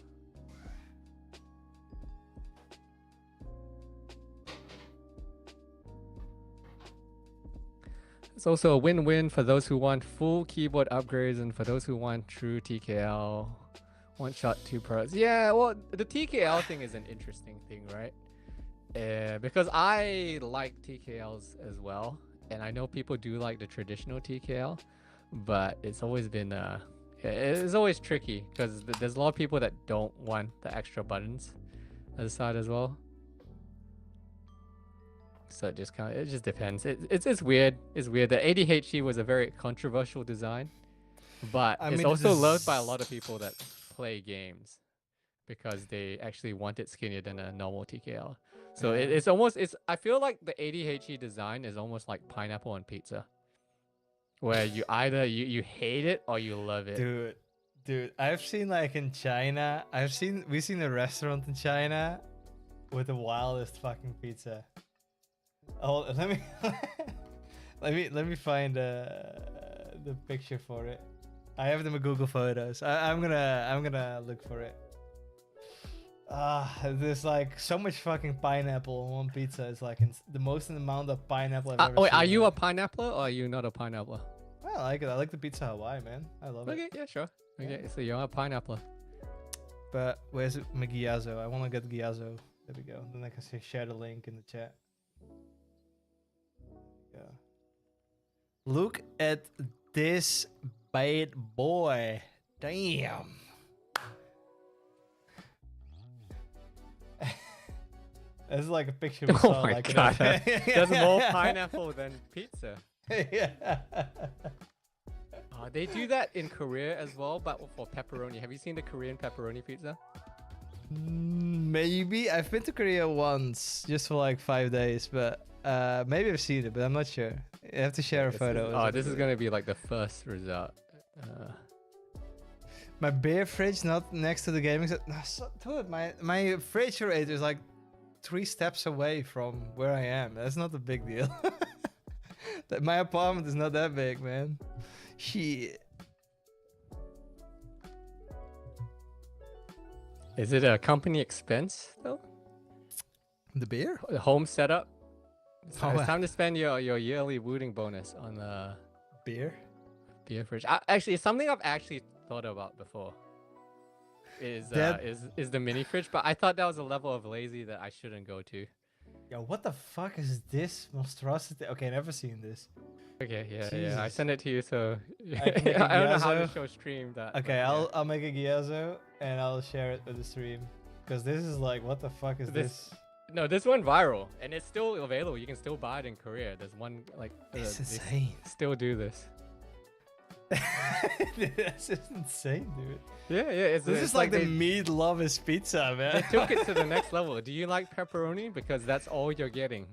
It's also a win-win for those who want full keyboard upgrades and for those who want true TKL. One shot, 2 pros. Yeah, well, the TKL thing is an interesting thing, right? Because I like TKLs as well, and I know people do like the traditional TKL, but it's always been it's always tricky because there's a lot of people that don't want the extra buttons at the side as well. So it just depends. It's weird. It's weird. The ADHD was a very controversial design, but it's also loved by a lot of people that play games because they actually want it skinnier than a normal TKL. So I feel like the ADHD design is almost like pineapple on pizza, where you either you hate it or you love it. Dude, I've seen like in China, we've seen a restaurant in China with the wildest fucking pizza. Oh, let me find the picture for it. I have them in Google Photos. I'm gonna look for it. There's like so much fucking pineapple on one pizza. It's like the most amount of pineapple I've ever Wait, seen. are you a pineapple or are you not a pineapple? I like it. I like the pizza Hawaii, man. I love it. Okay, yeah, sure. Okay, so you're a pineapple. But where's my Ghiazzo? I want to get Ghiazzo. There we go. Then I can share the link in the chat. Yeah. Look at this bad boy. Damn. This is like a picture we saw. Oh my like god, that's more pineapple than pizza. Yeah. They do that in Korea as well, but for pepperoni. Have you seen the Korean pepperoni pizza? Maybe. I've been to Korea once, just for like 5 days, but maybe I've seen it, but I'm not sure. You have to share a photo. This is gonna be like the first result. My beer fridge not next to the gaming set. Dude, my refrigerator is like 3 steps away from where I am. That's not a big deal. My apartment is not that big, man. Shit. Is it a company expense though? The beer? The home setup? It's time to spend your yearly Wooting bonus on the beer fridge. Actually, it's something I've actually thought about before. Is the mini fridge, but I thought that was a level of lazy that I shouldn't go to. Yo, what the fuck is this monstrosity? Okay, never seen this. Okay, yeah, Jesus. I send it to you, so I I don't know how to show stream that. Okay, I'll make a Ghiazzo and I'll share it with the stream, because this is like, what the fuck is this? No, this went viral and it's still available. You can still buy it in Korea. There's one like It's insane. Still do this. That's just insane, dude. Yeah. This is like the meat lovers pizza, man. They took it to the next level. Do you like pepperoni? Because that's all you're getting.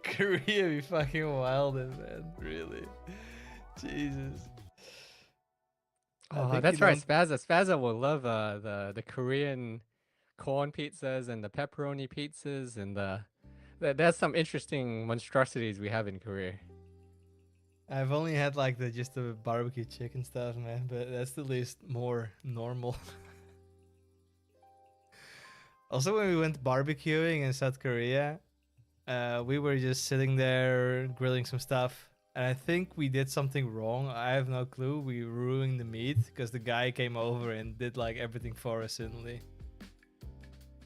Korea be fucking wildin', man. Really. Jesus. Oh, that's right. Spazza will love the Korean corn pizzas and the pepperoni pizzas and there's some interesting monstrosities we have in Korea. I've only had like just the barbecue chicken stuff, man, but that's at least more normal. Also, when we went barbecuing in South Korea, we were just sitting there grilling some stuff, and I think we did something wrong. I have no clue. We ruined the meat because the guy came over and did like everything for us suddenly.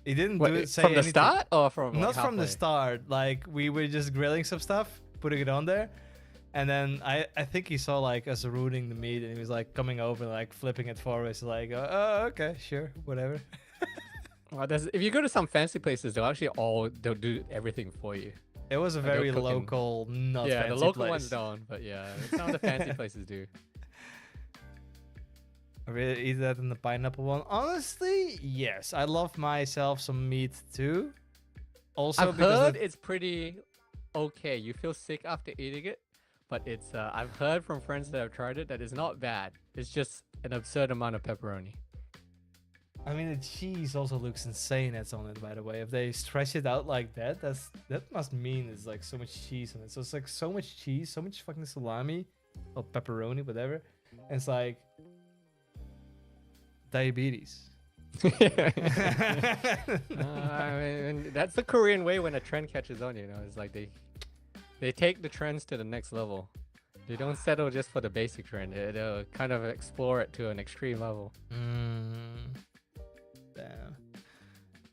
He didn't say from the anything. Start or from not from the start. Like we were just grilling some stuff, putting it on there, and then I think he saw like us ruining the meat, and he was like coming over, like flipping it for us, like oh okay, sure, whatever. Well, if you go to some fancy places, they'll do everything for you. It was a very local, not fancy the local place. ones don't, but yeah, some of the fancy places do. I really eat that in the pineapple one. Honestly, yes. I love myself some meat too. Also, I've heard it's pretty okay. You feel sick after eating it, but it's I've heard from friends that have tried it that it's not bad. It's just an absurd amount of pepperoni. I mean, the cheese also looks insane that's on it, by the way. If they stretch it out like that, that must mean there's like so much cheese on it. So it's like so much cheese, so much fucking salami, or pepperoni, whatever. And it's like diabetes. I mean, that's the Korean way when a trend catches on, you know. It's like they take the trends to the next level. They don't settle just for the basic trend. They'll kind of explore it to an extreme level. Damn.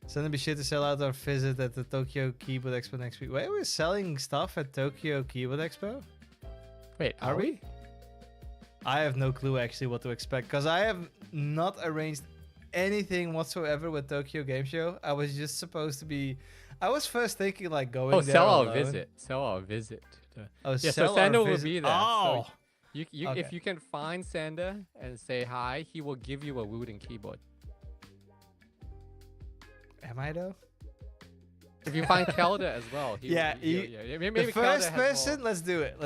So it'd be shit to sell out our visit at the Tokyo Keyboard Expo next week. Wait, we're selling stuff at Tokyo Keyboard Expo? Wait, are we? I have no clue actually what to expect, because I have not arranged anything whatsoever with Tokyo Game Show. I was just supposed to be... I was first thinking like going there sell our alone. visit. Sell our visit. Oh, yeah, sell so Sander our will visit. be there. Oh! So okay. If you can find Sander and say hi, he will give you a Wooting keyboard. Am I though? If you find Kelda as well. Maybe the first person, let's do it.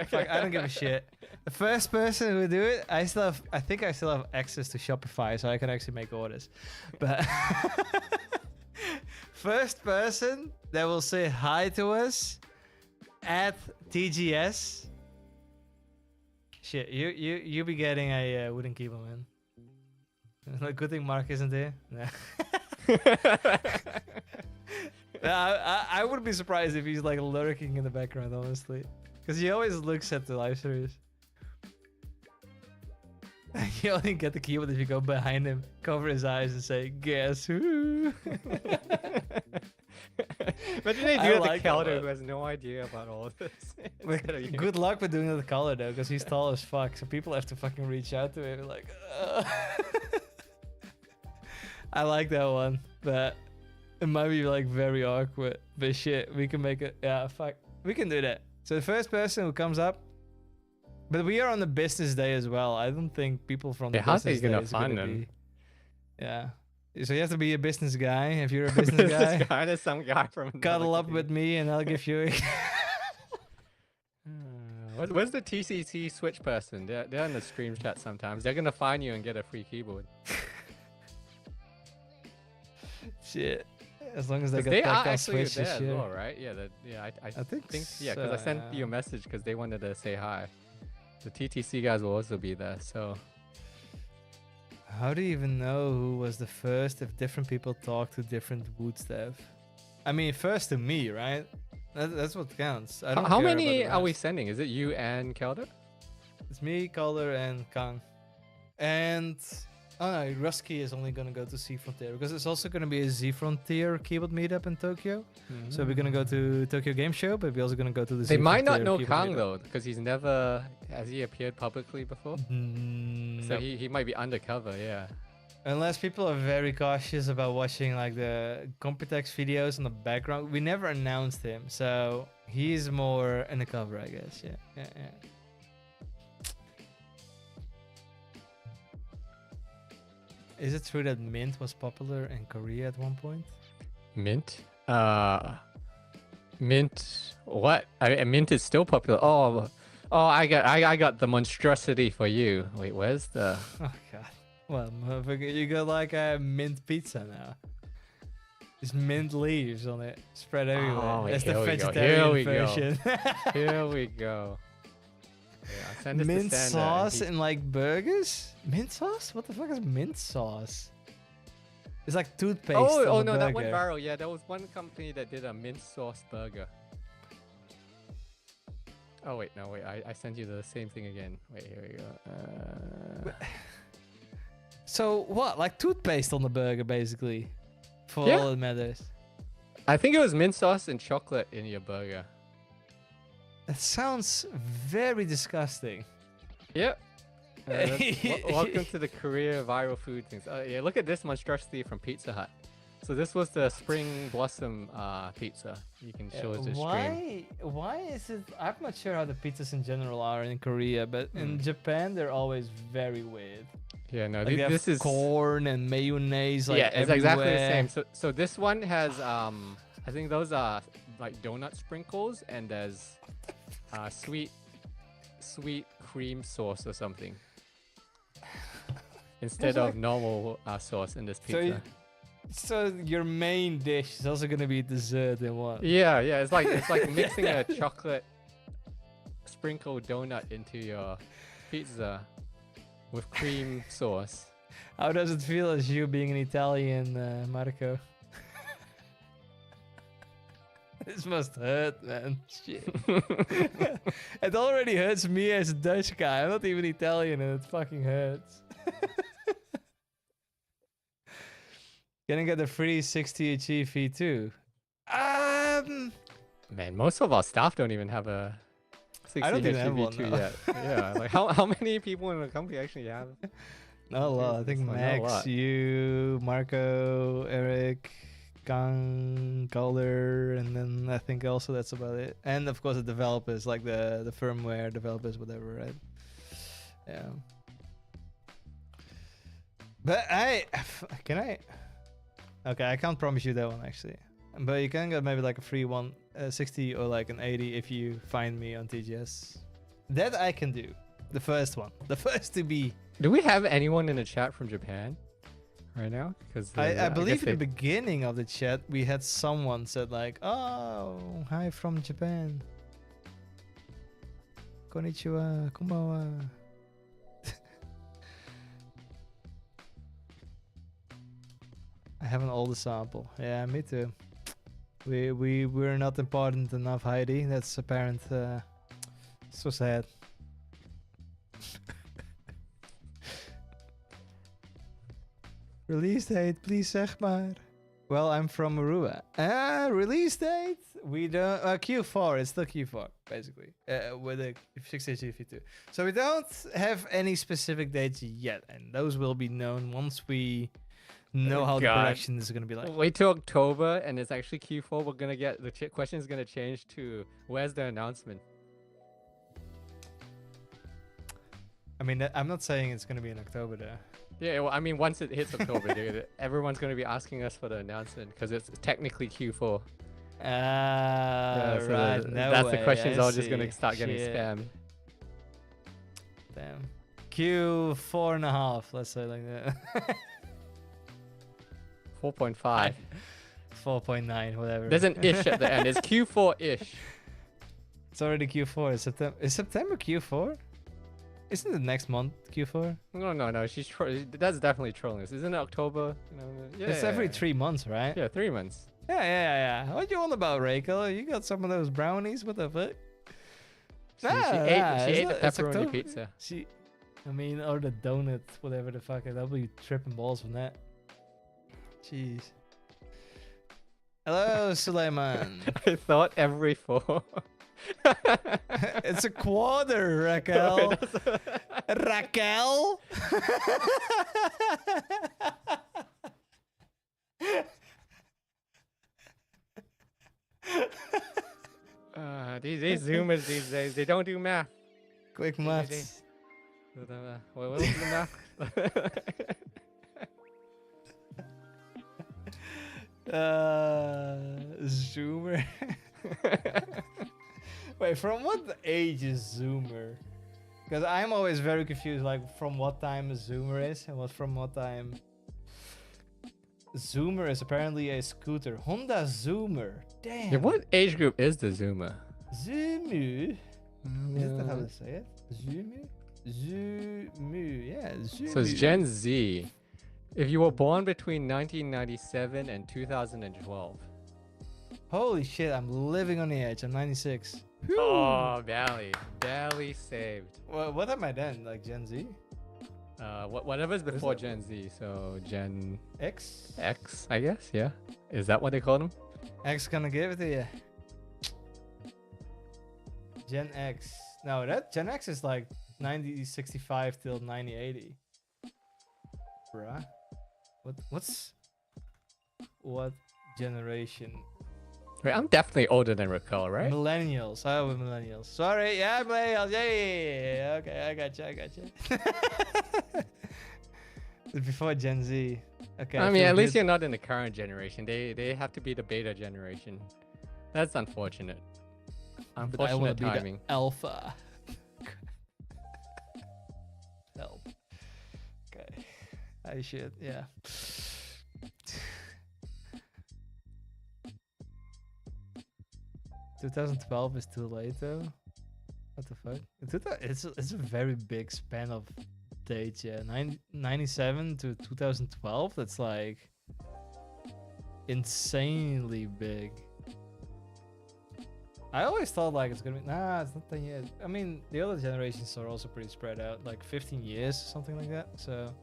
Fuck, I don't give a shit. The first person who do it, I think I still have access to Shopify, so I can actually make orders. But first person that will say hi to us at TGS Shit, you be getting a wooden keyboard, man. Like, good thing Mark isn't there. Nah. I wouldn't be surprised if he's like lurking in the background, honestly, because he always looks at the live series. You only get the keyboard if you go behind him, cover his eyes, and say, "Guess who?" But they do it like to Calder, who has no idea about all of this. Good luck with doing it with Calder though, because he's tall as fuck, so people have to fucking reach out to him like. I like that one, but it might be like very awkward. But shit, we can make it. Yeah, fuck, we can do that. So the first person who comes up, but we are on the business day as well. I don't think people from the business day is gonna be. Yeah. So you have to be a business guy. If you're a business guy, there's some guy from cuddle up with me, and I'll give you. Where's the TCC Switch person? They're in the stream chat sometimes. They're gonna find you and get a free keyboard. Shit. As long as they got they Tactile are actually Switch there as year. well, right? Yeah, I think yeah, because I sent you a message because they wanted to say hi. The TTC guys will also be there, so. How do you even know who was the first if different people talk to different Wood staff? I mean, first to me, right? That's what counts. I don't How care many about the are we rest. sending? Is it you and Calder? It's me, Calder, and Kang. And oh no, Rusky is only gonna go to Z Frontier because it's also gonna be a Z Frontier keyboard meetup in Tokyo. So we're gonna go to Tokyo Game Show, but we're also gonna go to the. They might not know keyboard Kang meetup. though, because has he appeared publicly before? So Nope. he might be undercover, yeah. Unless people are very cautious about watching like the Compitex videos in the background, we never announced him, so he's more undercover, I guess. Yeah. Is it true that Mint was popular in Korea at one point? Mint? Mint? What? Mint is still popular. Oh, I got the monstrosity for you. Wait, where's the? Oh god. Well, motherfucker, you got like a mint pizza now. There's mint leaves on it, spread everywhere. Oh, wait, That's the here we go. vegetarian Here we go. version. Here we go. Yeah, send this to Mint Sander, sauce and in like burgers? Mint sauce? What the fuck is mint sauce? It's like toothpaste. Oh on the no, that went burger. viral. Yeah, there was one company that did a mint sauce burger. Oh wait, no wait, I sent you the same thing again. Wait, here we go. So what? Like toothpaste on the burger, basically, for Yeah. all that matters. I think it was mint sauce and chocolate in your burger. That sounds very disgusting. Yep. Welcome to the Korea viral food things. Yeah, look at this monstrosity from Pizza Hut. So this was the spring blossom pizza. You can show us the stream. Why is it? I'm not sure how the pizzas in general are in Korea, but in Japan they're always very weird. Yeah, no, Like this is corn and mayonnaise. Like yeah, it's exactly the everywhere. same. So this one has I think those are like donut sprinkles, and there's sweet cream sauce or something instead of normal sauce in this pizza. So your main dish is also gonna be dessert in one. Yeah, it's like mixing a chocolate sprinkle donut into your pizza with cream sauce. How does it feel as you being an Italian, Marco? This must hurt, man. Shit. It already hurts me as a Dutch guy. I'm not even Italian and it fucking hurts. Gonna get a free 60 HE fee too. Man, most of our staff don't even have a 60 I don't even have one, HTV2 no. yet. Yeah, like how many people in the company actually have? Not a lot. I think It's like not a Max, lot. you, Marco, Eric, Kang, Calder, and then I think also that's about it. And of course the developers, like the firmware developers, whatever, right? Yeah. But can I? Okay, I can't promise you that one actually. But you can get maybe like a free 60 or like an 80 if you find me on TGS. That I can do. The first one. The first to be. Do we have anyone in the chat from Japan right now? Because I believe in the beginning of the chat we had someone said like, "Oh, hi from Japan. Konnichiwa, konbanwa." have an older sample. Yeah, me too. We're not important enough, Heidi. That's apparent. So sad. Release date, please zeg maar. Well, I'm from Aruba. Release date? We don't... Q4, it's still Q4, basically. With a 6HGV2. So we don't have any specific dates yet. And those will be known once we know how the production is going to be like. Wait till October and it's actually Q4. We're going to get... The question is going to change to where's the announcement? I mean, I'm not saying it's going to be in October though. Yeah, well, I mean, once it hits October, dude, everyone's going to be asking us for the announcement because it's technically Q4. Yeah, so right. That's the questions all just going to start getting spammed. Damn. Q4.5, let's say like that. 4.5. 4.9, whatever. There's an ish at the end. It's Q4-ish. It's already Q4. Is September Q4? Isn't it next month Q4? No. That's definitely trolling us. Isn't it October? Yeah, it's every 3 months, right? Yeah, 3 months. Yeah. What you on about, Rachel? You got some of those brownies? What the fuck? She ate the pepperoni pizza. Or the donut, whatever the fuck. I'll be tripping balls from that. Jeez. Hello, Suleiman. I thought every 4. It's a quarter, Raquel. Raquel? These Zoomers these days, they don't do math. Quick maths. What was the math? Zoomer. Wait, from what age is Zoomer? Because I'm always very confused, like from what time a Zoomer is and from what time. Zoomer is apparently a scooter. Honda Zoomer. Damn. Yeah, what age group is the Zoomer? Zoomer. Is that how to say it? Zoomer? Zoomer. Yeah, Zoomer. So it's Gen Z. If you were born between 1997 and 2012. Holy shit, I'm living on the edge. I'm 96. Whew. Oh, barely saved. What am I then? Like Gen Z? Whatever's before Gen Z, so Gen X, I guess. Yeah, is that what they call them? X gonna give it to you. Gen X. No, that Gen X is like 1965 till 1980. Bruh. What generation? Wait, I'm definitely older than Raquel, right? Millennials. Oh, we're millennials. Sorry. Yeah, millennials. Yeah. Okay, I got you. Before Gen Z. Okay. I mean, at least you're not in the current generation. They have to be the beta generation. That's unfortunate. Unfortunate I want to timing. Be the alpha. Help. Okay. I should. Yeah. 2012 is too late though. What the fuck? It's a very big span of dates. Yeah, 97 to 2012. That's like insanely big. I always thought like it's gonna be it's not 10 years. I mean, the other generations are also pretty spread out, like 15 years, something like that. So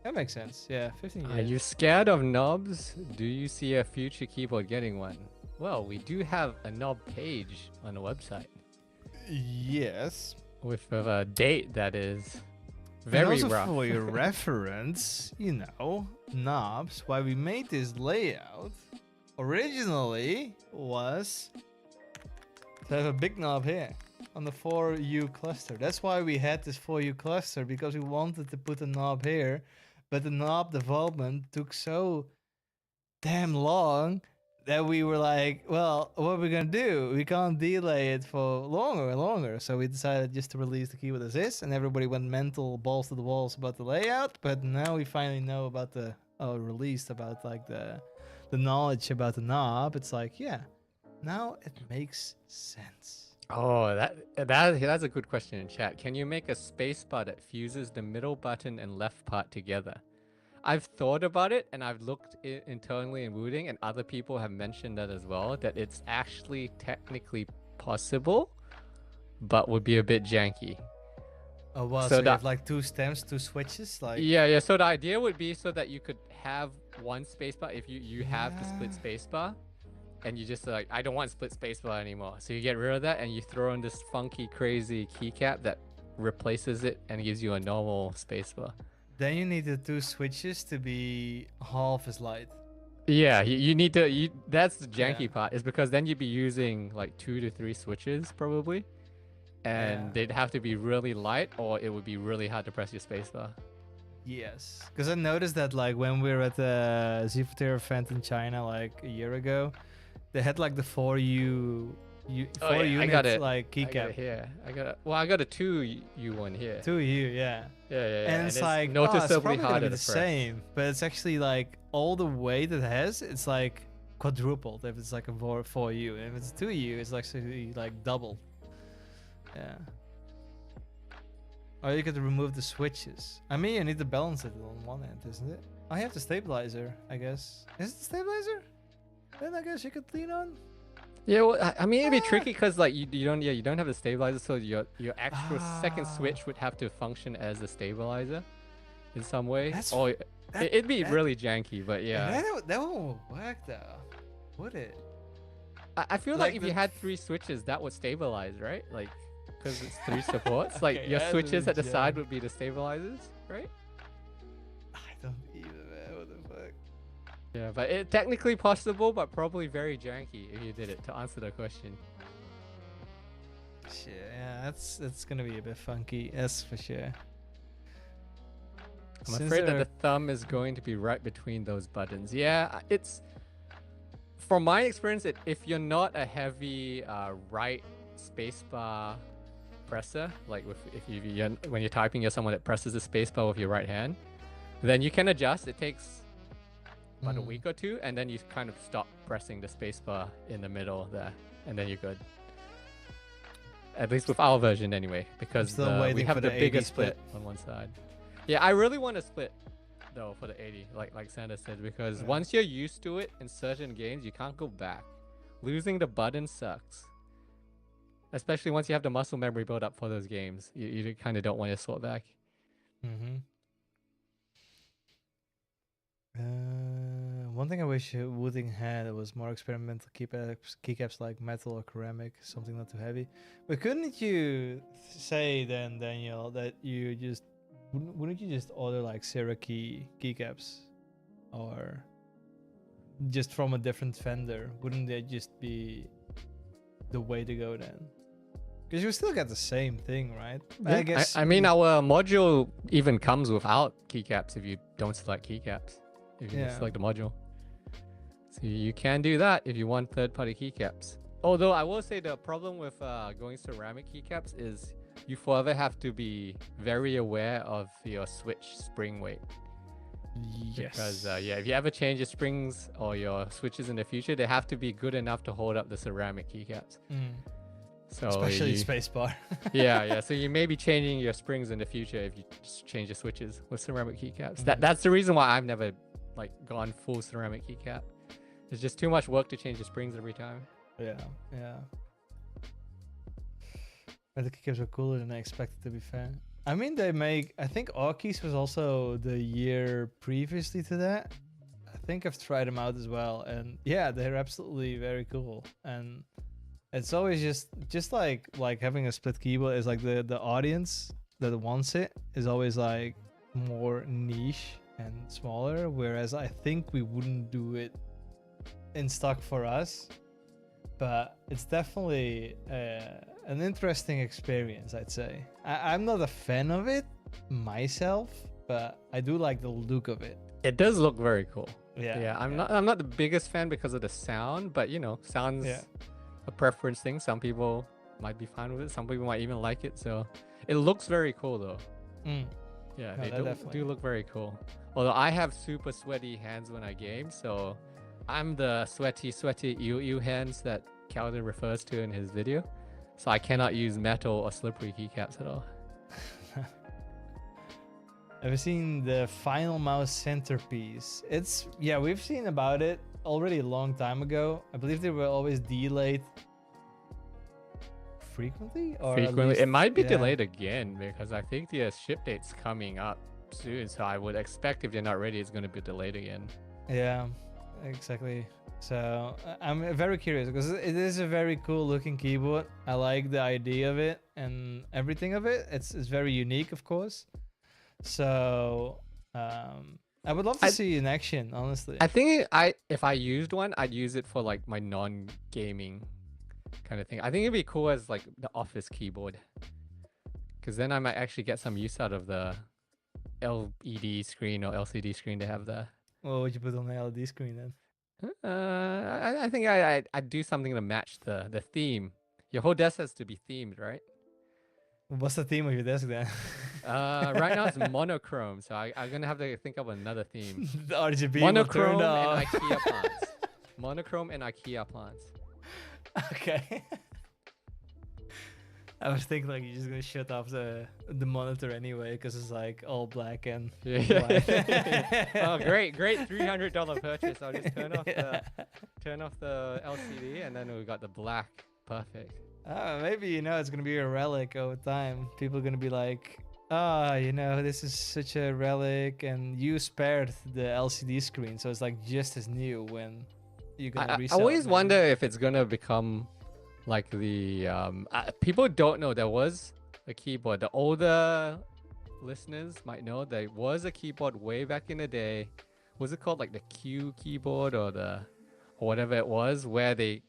that makes sense. Yeah, 15 years. Are you scared of knobs? Do you see a future keyboard getting one? Well, we do have a knob page on the website. Yes. With a date that is very and also rough. For your reference, knobs, why we made this layout originally was to have a big knob here on the 4U cluster. That's why we had this 4U cluster, because we wanted to put a knob here. But the knob development took so damn long that we were like, well, what are we going to do? We can't delay it for longer and longer. So we decided just to release the keyboard as is, and everybody went mental, balls to the walls about the layout. But now we finally know about released about like the knowledge about the knob. It's like, yeah, now it makes sense. Oh, that's a good question in chat. Can you make a spacebar that fuses the middle button and left part together? I've thought about it, and I've looked internally in Wooting, and other people have mentioned that as well, that it's actually technically possible, but would be a bit janky. Oh wow, so you have like 2 stems, 2 switches, like yeah. So the idea would be so that you could have one spacebar if you have the split spacebar, and you just like, I don't want split spacebar anymore. So you get rid of that, and you throw in this funky, crazy keycap that replaces it and gives you a normal spacebar. Then you need the 2 switches to be half as light. Yeah, you need to. That's the janky part, is because then you'd be using like 2 to 3 switches probably, and they'd have to be really light, or it would be really hard to press your spacebar. Yes, because I noticed that like when we were at the Zboard event in China like a year ago, they had like the 4U units like keycap. I got a 2U one here. 2U, yeah. Yeah. And it's like noticeably it's harder to the press. same, but it's actually like all the weight it has, it's like quadrupled if it's like a 4U. And if it's 2U, it's actually like double. Yeah. Or you could remove the switches. I mean, you need to balance it on one end, isn't it? I have the stabilizer, I guess. Is it the stabilizer? Then I guess you could lean on. Yeah, well, I mean, it'd be tricky because like you don't have the stabilizer, so your actual second switch would have to function as a stabilizer in some way. It'd be really janky, but yeah. That won't work though, would it? I feel like if you had 3 switches, that would stabilize, right? Like, because it's 3 supports. Like your switches at the side would be the stabilizers, right? I don't either, man. What the fuck? Yeah, but it's technically possible, but probably very janky if you did it, to answer the question. Shit, yeah, that's gonna be a bit funky, that's for sure. I'm afraid that the thumb is going to be right between those buttons. Yeah, it's... From my experience, if you're not a heavy right spacebar presser, like when you're typing, you're someone that presses the spacebar with your right hand, then you can adjust. It takes about a week or 2, and then you kind of stop pressing the spacebar in the middle there, and then you're good. At least with our version anyway, because we have the bigger split on one side. Yeah, I really want to split though for the 80, like Sandra said, because once you're used to it in certain games, you can't go back. Losing the button sucks, especially once you have the muscle memory built up for those games. You kind of don't want to sort back. One thing I wish Wooting had was more experimental keycaps like metal or ceramic, something not too heavy. But couldn't you say then, Daniel, that you just wouldn't you just order like zero key keycaps, or just from a different vendor? Wouldn't that just be the way to go then? Because you still get the same thing, right? Yeah, I guess. I mean, our module even comes without keycaps if you don't select keycaps. If you select the module. So you can do that if you want third-party keycaps. Although I will say the problem with going ceramic keycaps is you forever have to be very aware of your switch spring weight. Yes. Because if you ever change your springs or your switches in the future, they have to be good enough to hold up the ceramic keycaps. So especially spacebar. yeah. So you may be changing your springs in the future if you just change your switches with ceramic keycaps. That's the reason why I've never like gone full ceramic keycap. It's just too much work to change the springs every time. Yeah. But the keycaps are cooler than I expected, to be fair. I mean, I think Orkies was also the year previously to that. I think I've tried them out as well, and yeah, they're absolutely very cool. And it's always just like having a split keyboard is like the audience that wants it is always like more niche and smaller, whereas I think we wouldn't do it in stock for us, but it's definitely an interesting experience, I'd say. I'm not a fan of it myself, but I do like the look of it. It does look very cool. Yeah. I'm not the biggest fan because of the sound, but sound's a preference thing. Some people might be fine with it. Some people might even like it. So it looks very cool though. Yeah, they do look very cool. Although I have super sweaty hands when I game, so I'm the sweaty ew hands that Calvin refers to in his video. So I cannot use metal or slippery keycaps at all. Have you seen the Finalmouse Centerpiece? It's, yeah, we've seen about it already a long time ago. I believe they were always delayed frequently, or at Frequently, least, it might be yeah. delayed again because I think the ship date's coming up soon. So I would expect if they're not ready, it's going to be delayed again. Yeah, exactly. So I'm very curious because it is a very cool looking keyboard. I like the idea of it and everything of it. It's very unique, of course. So I would love to see in action, honestly. I think if I used one, I'd use it for like my non-gaming kind of thing. I think it'd be cool as like the office keyboard, because then I might actually get some use out of the LED screen or LCD screen to have there. What would you put on the LED screen then? I think I'd do something to match the theme. Your whole desk has to be themed, right? What's the theme of your desk then? Right now it's monochrome, so I'm gonna have to think of another theme. The RGB Monochrome will turn and off. IKEA plants. Monochrome and IKEA plants. Okay. I was thinking like you're just gonna shut off the monitor anyway because it's like all black and white. Oh, great $300 purchase. I'll just turn off the LCD and then we got the black. Perfect. Maybe, you know, it's gonna be a relic over time. People are gonna be like, you know, this is such a relic, and you spared the LCD screen, so it's like just as new when you're gonna I resell. always wonder if it's gonna become like the people don't know there was a keyboard. The older listeners might know there was a keyboard way back in the day. Was it called like the Q keyboard or whatever it was, where they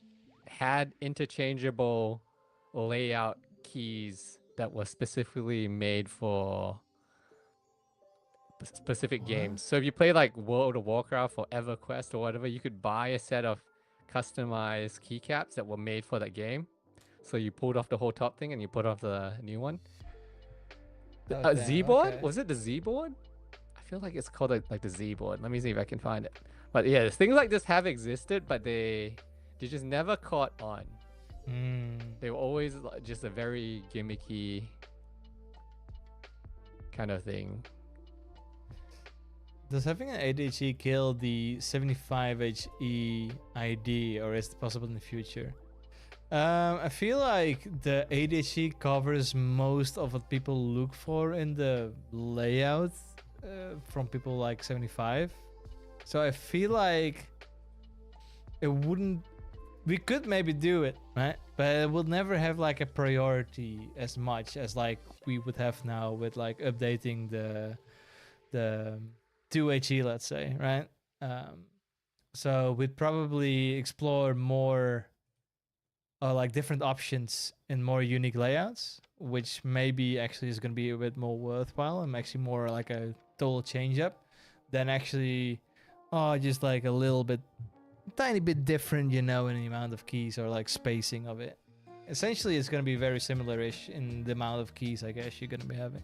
had interchangeable layout keys that were specifically made for specific games. So if you play like World of Warcraft or EverQuest or whatever, you could buy a set of customized keycaps that were made for that game. So you pulled off the whole top thing and you put off the new one. Zboard? Okay. Was it the Zboard? I feel like it's called like the Zboard. Let me see if I can find it. But yeah, things like this have existed, but they just never caught on. They were always just a very gimmicky kind of thing. Does having an 8HE kill the 75HE ID, or is it possible in the future? I feel like the 8HE covers most of what people look for in the layout from people like 75. So I feel like it wouldn't. We could maybe do it, right? But it will never have like a priority as much as like we would have now with like updating the 2HE, let's say, right? So we'd probably explore more like different options in more unique layouts, which maybe actually is going to be a bit more worthwhile and actually more like a total change up than actually just like a little bit tiny bit different, you know, in the amount of keys or like spacing of it. Essentially it's going to be very similar-ish in the amount of keys, I guess, you're going to be having.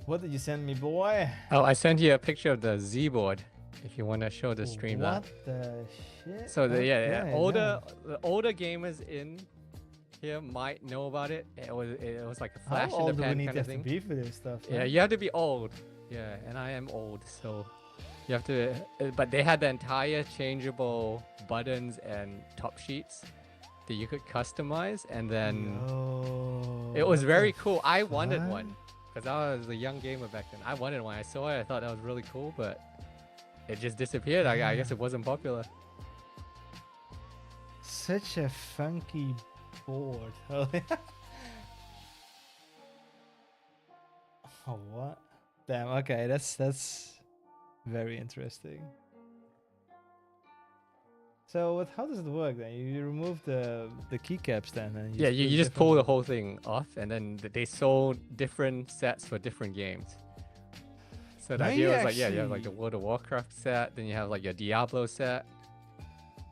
What did you send me, boy? Oh, I sent you a picture of the Zboard if you want to show the stream. What the shit? So the older gamers in here might know about it. It was like a flash in the pan kind of thing. How old do we need to be for this stuff? Yeah, you have to be old. Yeah, and I am old, so you have to. But they had the entire changeable buttons and top sheets that you could customize, and then it was very cool. I wanted one because I was a young gamer back then. I wanted one. I saw it. I thought that was really cool, but it just disappeared. I guess it wasn't popular. Such a funky board. Oh, what? Damn. Okay, that's very interesting. So how does it work then? You remove the keycaps then? And you just pull the whole thing off, and then they sold different sets for different games. So the idea was like, you have like the World of Warcraft set, then you have like your Diablo set.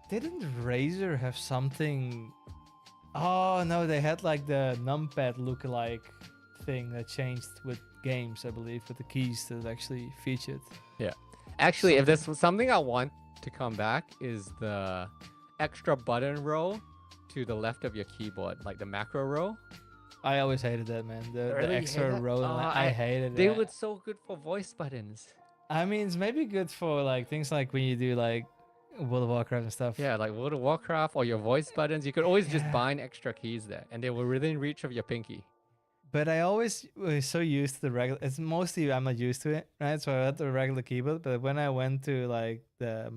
Didn't Razer have something? Oh no, they had like the numpad lookalike thing that changed with games, I believe, with the keys that actually featured. Yeah, actually, if there's something I want to come back is the extra button row to the left of your keyboard, like the macro row. I always hated that, man. The Really? You hate extra that? row. Oh, I hated They that. were so good for voice buttons. I mean, it's maybe good for like things like when you do like World of Warcraft and stuff. Yeah, like World of Warcraft or your voice buttons. You could always just Yeah. bind extra keys there, and they were within reach of your pinky. But I always was so used to the regular. It's mostly I'm not used to it, right? So I had the regular keyboard. But when I went to like because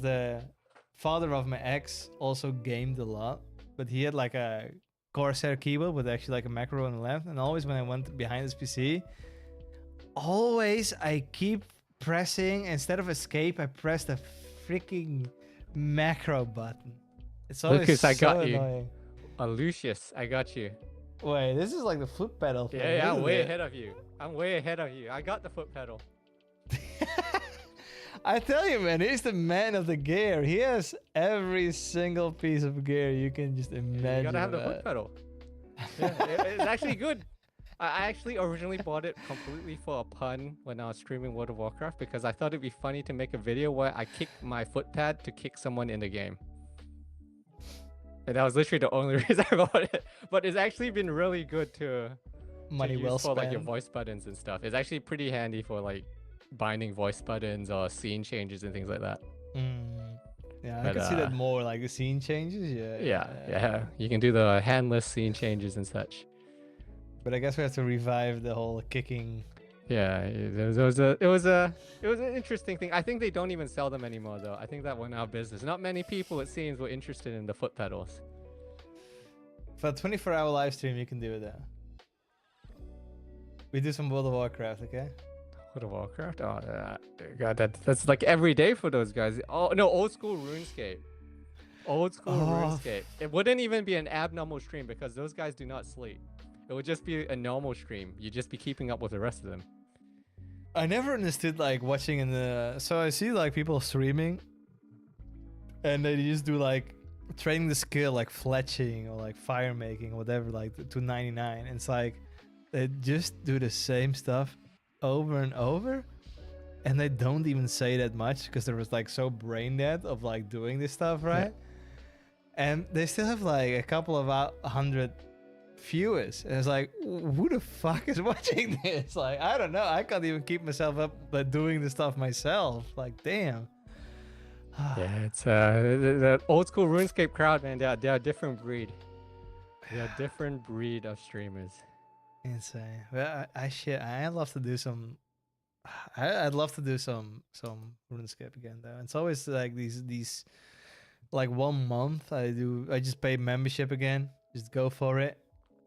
the father of my ex also gamed a lot, but he had like a Corsair keyboard with actually like a macro on the left. And always when I went behind this PC, always I keep pressing, instead of escape, I press the freaking macro button. It's always Lucas, I got you. annoying. Lucius, I got you. Wait, this is like the foot pedal thing. Yeah, I'm isn't way it? ahead of you. I'm way ahead of you. I got the foot pedal. I tell you, man, he's the man of the gear. He has every single piece of gear you can just imagine. You gotta have the about. foot pedal. Yeah, it's actually good. I actually originally bought it completely for a pun when I was streaming World of Warcraft because I thought it'd be funny to make a video where I kick my foot pad to kick someone in the game. And that was literally the only reason I bought it. But it's actually been really good to Money use well for like your spent. voice buttons and stuff. It's actually pretty handy for like binding voice buttons or scene changes and things like that. Yeah, I But, can see that more, like the scene changes. Yeah. You can do the handless scene changes and such. But I guess we have to revive the whole kicking. Yeah, it was an interesting thing. I think they don't even sell them anymore though. I think that went out of business. Not many people, it seems, were interested in the foot pedals. For a 24-hour live stream, you can do it there. We do some World of Warcraft, okay? World of Warcraft? Oh, God, that's like every day for those guys. Oh no, old school RuneScape. Old school RuneScape. It wouldn't even be an abnormal stream because those guys do not sleep. It would just be a normal stream. You'd just be keeping up with the rest of them. I never understood like watching in the. So I see like people streaming, and they just do like training the skill like fletching or like fire making or whatever, like to 99. And it's like they just do the same stuff over and over, and they don't even say that much because they was like so brain dead of like doing this stuff, right? Yeah. And they still have like a couple of 100 viewers, and it's like, who the fuck is watching this? Like, I don't know. I can't even keep myself up by doing the stuff myself. Like, damn. Yeah, it's the old school RuneScape crowd, man. They're a different breed. They're a different breed of streamers. Insane. Well, I'd love to do some. I'd love to do some RuneScape again though. It's always like these like 1 month I just pay membership again, just go for it,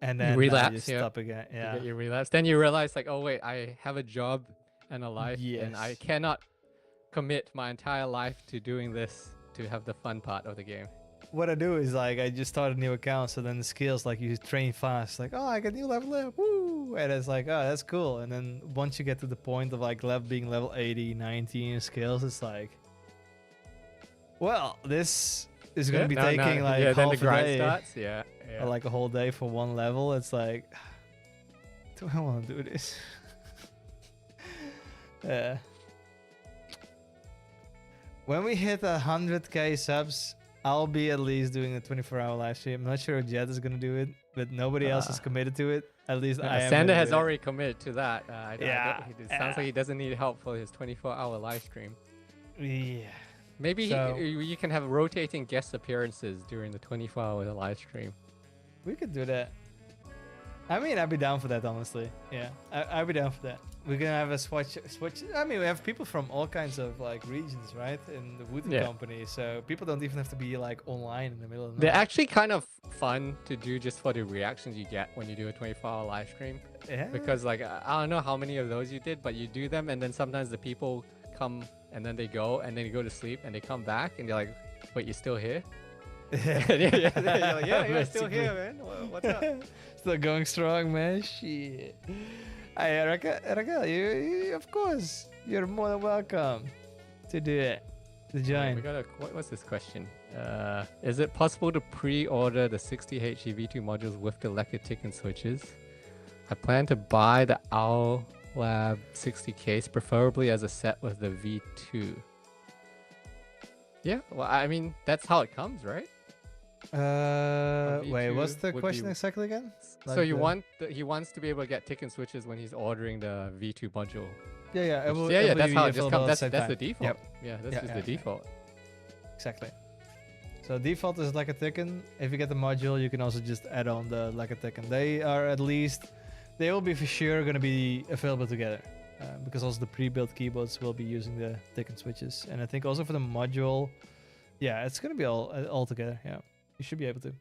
and then relapse, just stop again. Yeah, you get your relapse. Then you realize like, oh wait, I have a job and a life, and I cannot commit my entire life to doing this to have the fun part of the game. What I do is like I just start a new account, so then the skills like you train fast, like oh I got new level up, woo, and it's like oh that's cool. And then once you get to the point of like being level 80, 90 in skills, it's like, well, this is gonna be taking like half then the a grind day, starts. or like a whole day for one level. It's like, do I want to do this? Yeah. When we hit 100k subs, I'll be at least doing a 24-hour live stream. I'm not sure if Jet is gonna do it, but nobody else is committed to it. At least I am. Sander has already committed to that. It sounds like he doesn't need help for his 24-hour live stream. Yeah. Maybe you can have rotating guest appearances during the 24-hour live stream. We could do that. I mean, I'd be down for that, honestly. Yeah, I'd be down for that. We're gonna have a switch. I mean, we have people from all kinds of like regions, right? In the Wooting company, so people don't even have to be like online in the middle of the night. They're actually kind of fun to do just for the reactions you get when you do a 24-hour live stream. Yeah. Because like I don't know how many of those you did, but you do them, and then sometimes the people come and then they go, and then you go to sleep, and they come back, and you're like, "Wait, you're still here?" You're like, yeah, still here, man. What's up? Still going strong, man. Shit. Hey, Raquel, you of course, you're more than welcome to do it, to join. We got what's this question? Is it possible to pre-order the 60H V2 modules with the lacquer tick and switches? I plan to buy the Owl Lab 60 case, preferably as a set with the V2. Yeah, well, I mean, that's how it comes, right? Wait, what's V2 the would question be- exactly again? So Like you the- want he wants to be able to get tick and switches when he's ordering the V2 module. Yeah, yeah. It will, Yeah, it will that's be how it just available comes. at That's same the time. default. Yep. Yeah, that's Yeah, just yeah, the default. Exactly. So default is like a ticken. If you get the module, you can also just add on the like a ticken. They are at least, they will be for sure going to be available together, because also the pre-built keyboards will be using the ticken switches. And I think also for the module, yeah, it's going to be all together. Yeah, you should be able to.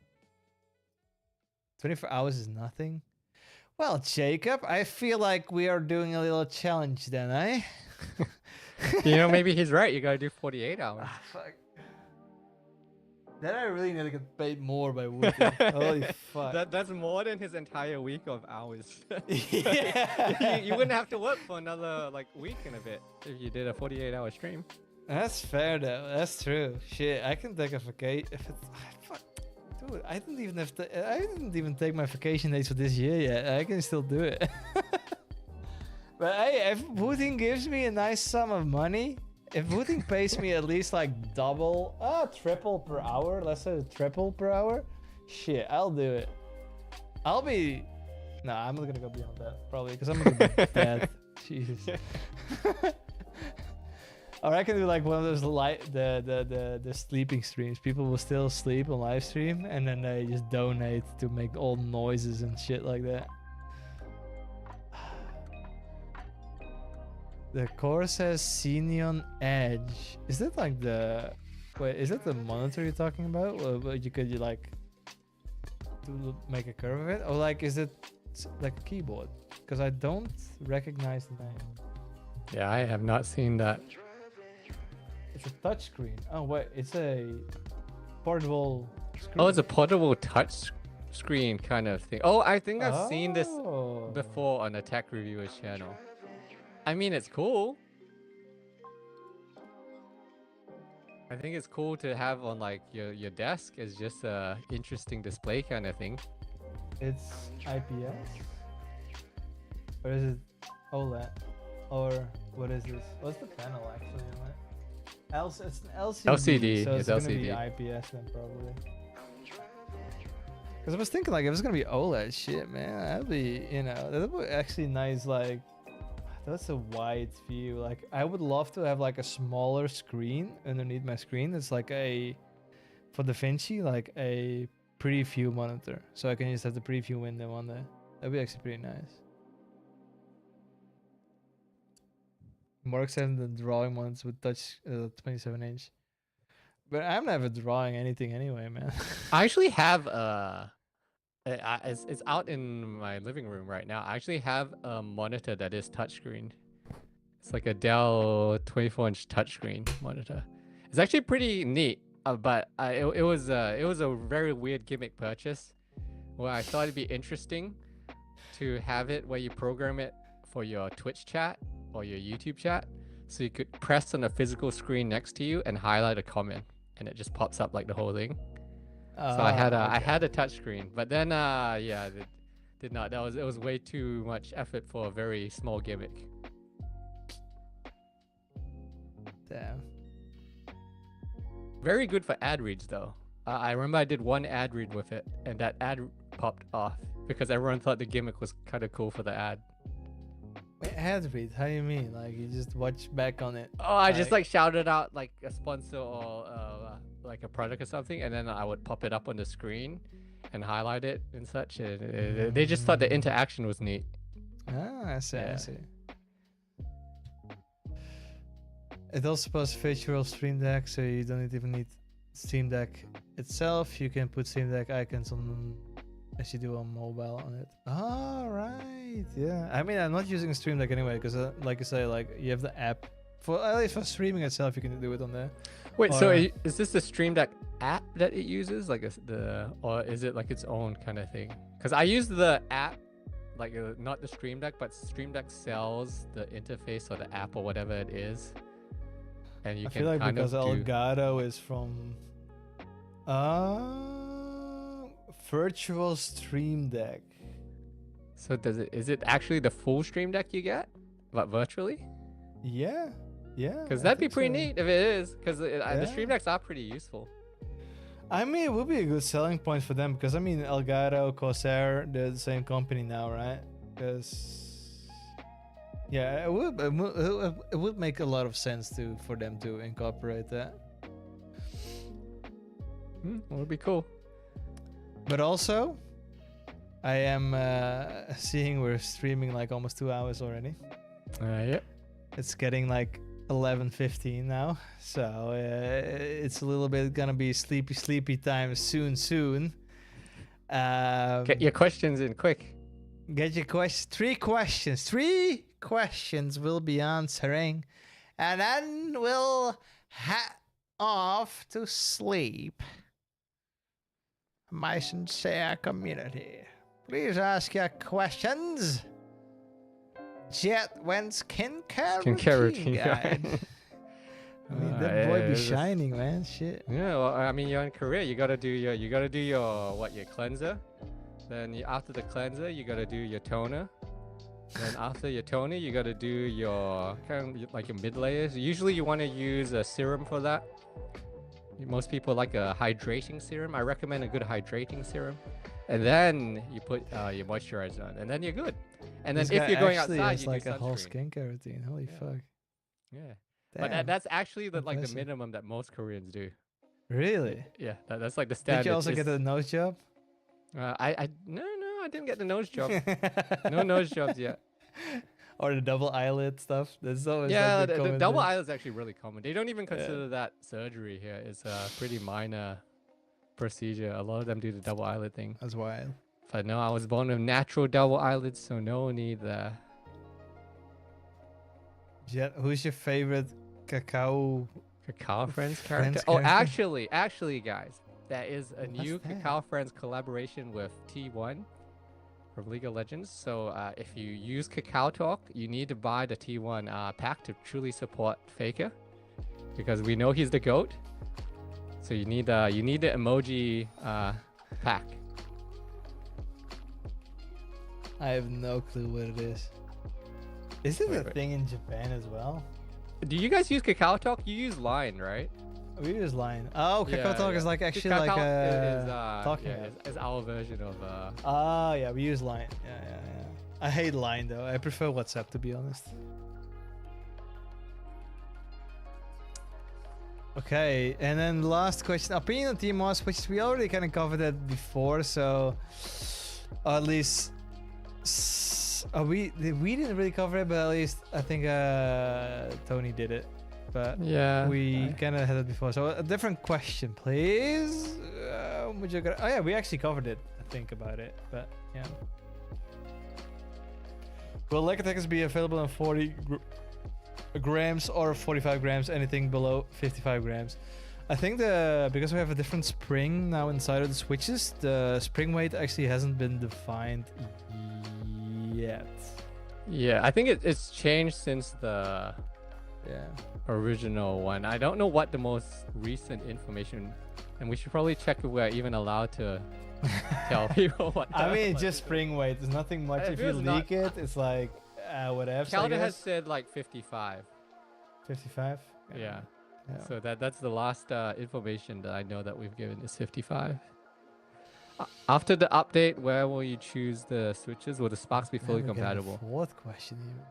24 hours is nothing. Well, Jacob, I feel like we are doing a little challenge then, eh? You know, maybe he's right. You gotta do 48 hours. Ah, fuck. Then I really need to get paid more by Wooting. Holy fuck. That's more than his entire week of hours. Yeah. you wouldn't have to work for another like week and a bit if you did a 48-hour stream. That's fair though. That's true. Shit, I can take a vacation if it's. Fuck. Dude, I didn't even take my vacation days for this year yet. I can still do it. But hey, if Wooting gives me a nice sum of money, if Wooting pays me at least like triple per hour, let's say triple per hour, shit, I'll do it. I'll be. Nah, I'm not gonna go beyond that probably because I'm gonna be dead. Jesus. Or I can do like one of those the sleeping streams. People will still sleep on live stream and then they just donate to make all noises and shit like that. The core says Xenon Edge. Is that like the wait? Is that the monitor you're talking about? Or you could like to make a curve of it, or like is it like a keyboard? Because I don't recognize the name. Yeah, I have not seen that. It's a touchscreen. Oh wait, it's a portable screen. Oh, it's a portable touch screen kind of thing. Oh, I think I've seen this Oh. before on a tech reviewer's channel. I mean, it's cool. I think it's cool to have on like your desk as just a interesting display kind of thing. It's IPS? Or is it OLED? Or what is this? What's the panel actually on it? It's an LCD. LCD, So it's it's gonna LCD. be IPS then probably. Because I was thinking like if it's gonna be OLED shit, man, that'd be, you know, that would be actually nice. Like that's a wide view. Like I would love to have like a smaller screen underneath my screen. It's like a, for DaVinci, like a preview monitor. So I can just have the preview window on there. That'd be actually pretty nice. Mark said the drawing ones with touch 27 inch. But I'm never drawing anything anyway, man. I actually have it's out in my living room right now. I actually have a monitor that is touchscreen. It's like a Dell 24-inch touchscreen monitor. It's actually pretty neat, but it was a very weird gimmick purchase where I thought it'd be interesting to have it where you program it for your Twitch chat or your YouTube chat, so you could press on a physical screen next to you and highlight a comment, and it just pops up like the whole thing. So I had a touch screen, but then yeah, it did not. It was way too much effort for a very small gimmick. Damn. Very good for ad reads though. I remember I did one ad read with it, and that ad popped off because everyone thought the gimmick was kind of cool for the ad. Wait, ad read? How do you mean? Like you just watch back on it? Oh, I just like shouted out like a sponsor or like a product or something, and then I would pop it up on the screen and highlight it and such. They just thought the interaction was neat. Ah, I see. Yeah. I see. It also supports virtual Stream Deck, so you don't even need Stream Deck itself. You can put Stream Deck icons on as you do on mobile on it. All right, yeah. I mean, I'm not using Stream Deck anyway because, like I say, like you have the app for at least for streaming itself. You can do it on there. Wait, so Or- is this the Stream Deck app that it uses, like or is it like its own kind of thing? Because I use the app, like not the Stream Deck, but Stream Deck sells the interface or the app or whatever it is, and you I can feel like kind because of do. Elgato is from virtual Stream Deck. So is it actually the full Stream Deck you get, but virtually? Yeah, Because I that'd be think pretty so. neat if it is, because the Yeah. Stream Decks are pretty useful. I mean, it would be a good selling point for them because I mean, Elgato, Corsair, they're the same company now, right? Because yeah, it would make a lot of sense for them to incorporate that. That would be cool. But also, I am seeing we're streaming like almost 2 hours already. Yeah. It's getting like 11:15 now, so it's a little bit gonna be sleepy time soon. Get your questions in quick. Get your questions. 3 questions. 3 questions we'll be answering, and then we'll head off to sleep. My sincere community, please ask your questions. Jet when skincare routine guide. I mean, that boy be shining, man. Shit. Yeah, well, I mean, you're in Korea. You gotta do your cleanser. Then after the cleanser, you gotta do your toner. Then after your toner, you gotta do your kind of like your mid layers. Usually, you want to use a serum for that. Most people like a hydrating serum. I recommend a good hydrating serum. And then you put your moisturizer on, and then you're good. And then if you're going outside, you like do a whole sunscreen. skincare routine. Holy fuck! Yeah, Damn. but that's actually the Impressive. minimum that most Koreans do. Really? Yeah, that's like the standard. Did you also get a nose job? No, I didn't get the nose job. No nose jobs yet. Or the double eyelid stuff. That's always Yeah, like the double eyelid is actually really common. They don't even consider that surgery here. It's a pretty minor procedure. A lot of them do the double eyelid thing. That's wild. But no, I was born with natural double eyelids, so no need there. Jet, who's your favorite Cacao Friends character? Oh, actually, guys, there is a new Cacao Friends collaboration with T1 from League of Legends. So if you use Cacao Talk, you need to buy the T1 pack to truly support Faker, because we know he's the GOAT. So you need the emoji pack. I have no clue what it is. Is it a thing in Japan as well? Do you guys use Cacao Talk? You use Line, right? We use Line. Oh, Cacao Talk is like actually Cacao like talking. It's our version of. Yeah, we use Line. Yeah. I hate Line though. I prefer WhatsApp, to be honest. Okay, and then the last question. Opinion on TMOS, which we already kind of covered that before, so at least we didn't really cover it, but at least I think Tony did it. But yeah, we kind of had it before. So a different question, please. Oh yeah, we actually covered it. I think about it, but yeah. Will leg attackers be available in 40 grams or 45 grams? Anything below 55 grams? I think because we have a different spring now inside of the switches, the spring weight actually hasn't been defined yet. Yeah, I think it's changed since the original one. I don't know what the most recent information, and we should probably check if we're even allowed to tell people what. I mean, it's just spring weight. There's nothing much. If you leak it, it's like whatever. Calder has said like 55. 55? Yeah. So that's the last information that I know that we've given is 55. After the update, where will you choose the switches? Will the sparks be fully compatible? Fourth question here.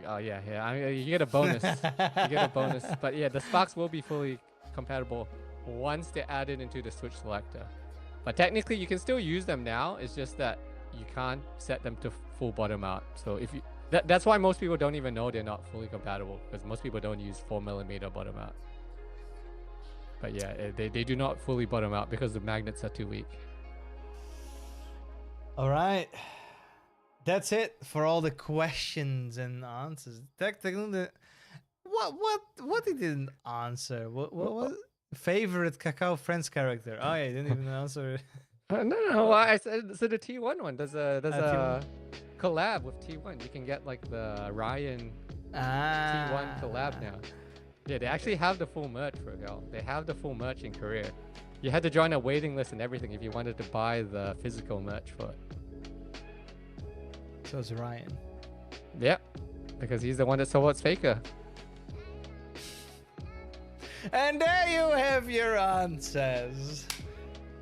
Oh yeah. I mean, you get a bonus. You get a bonus. But yeah, the sparks will be fully compatible once they're added into the switch selector. But technically, you can still use them now. It's just that you can't set them to full bottom out. So if you that's why most people don't even know they're not fully compatible, because most people don't use 4mm bottom out. But yeah, they do not fully bottom out because the magnets are too weak. All right, that's it for all the questions and answers. Technically, what he didn't answer? What favorite Cacao Friends character? Oh yeah, he didn't even answer it. No. I said so. The T1 one. There's a collab with T1. You can get like the Ryan T1 collab now. Yeah, they actually have the full merch for Gal. They have the full merch in Korea. You had to join a waiting list and everything if you wanted to buy the physical merch for it. So it's Ryan. Yeah, because he's the one that supports Faker. And there you have your answers.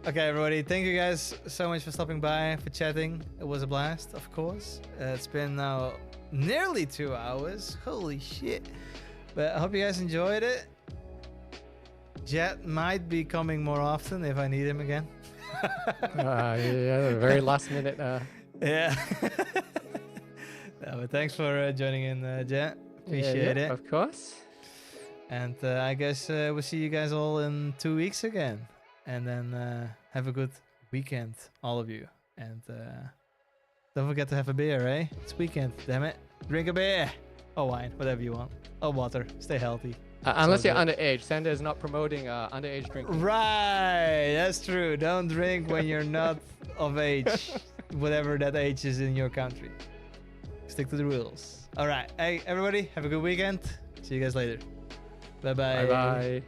Okay, everybody, thank you guys so much for stopping by, for chatting. It was a blast, of course. It's been now nearly 2 hours. Holy shit. But I hope you guys enjoyed it. Jet might be coming more often if I need him again. Yeah, very last minute. Yeah. No, but thanks for joining in, Jet. Appreciate it. Of course. And I guess we'll see you guys all in 2 weeks again. And then have a good weekend, all of you. And don't forget to have a beer, eh? It's weekend, damn it. Drink a beer. Or wine, whatever you want. Or water. Stay healthy. Unless you're underage. Sanda is not promoting underage drinking. Right, that's true. Don't drink when you're not of age. Whatever that age is in your country. Stick to the rules. All right. Hey, everybody, have a good weekend. See you guys later. Bye-bye. Bye-bye.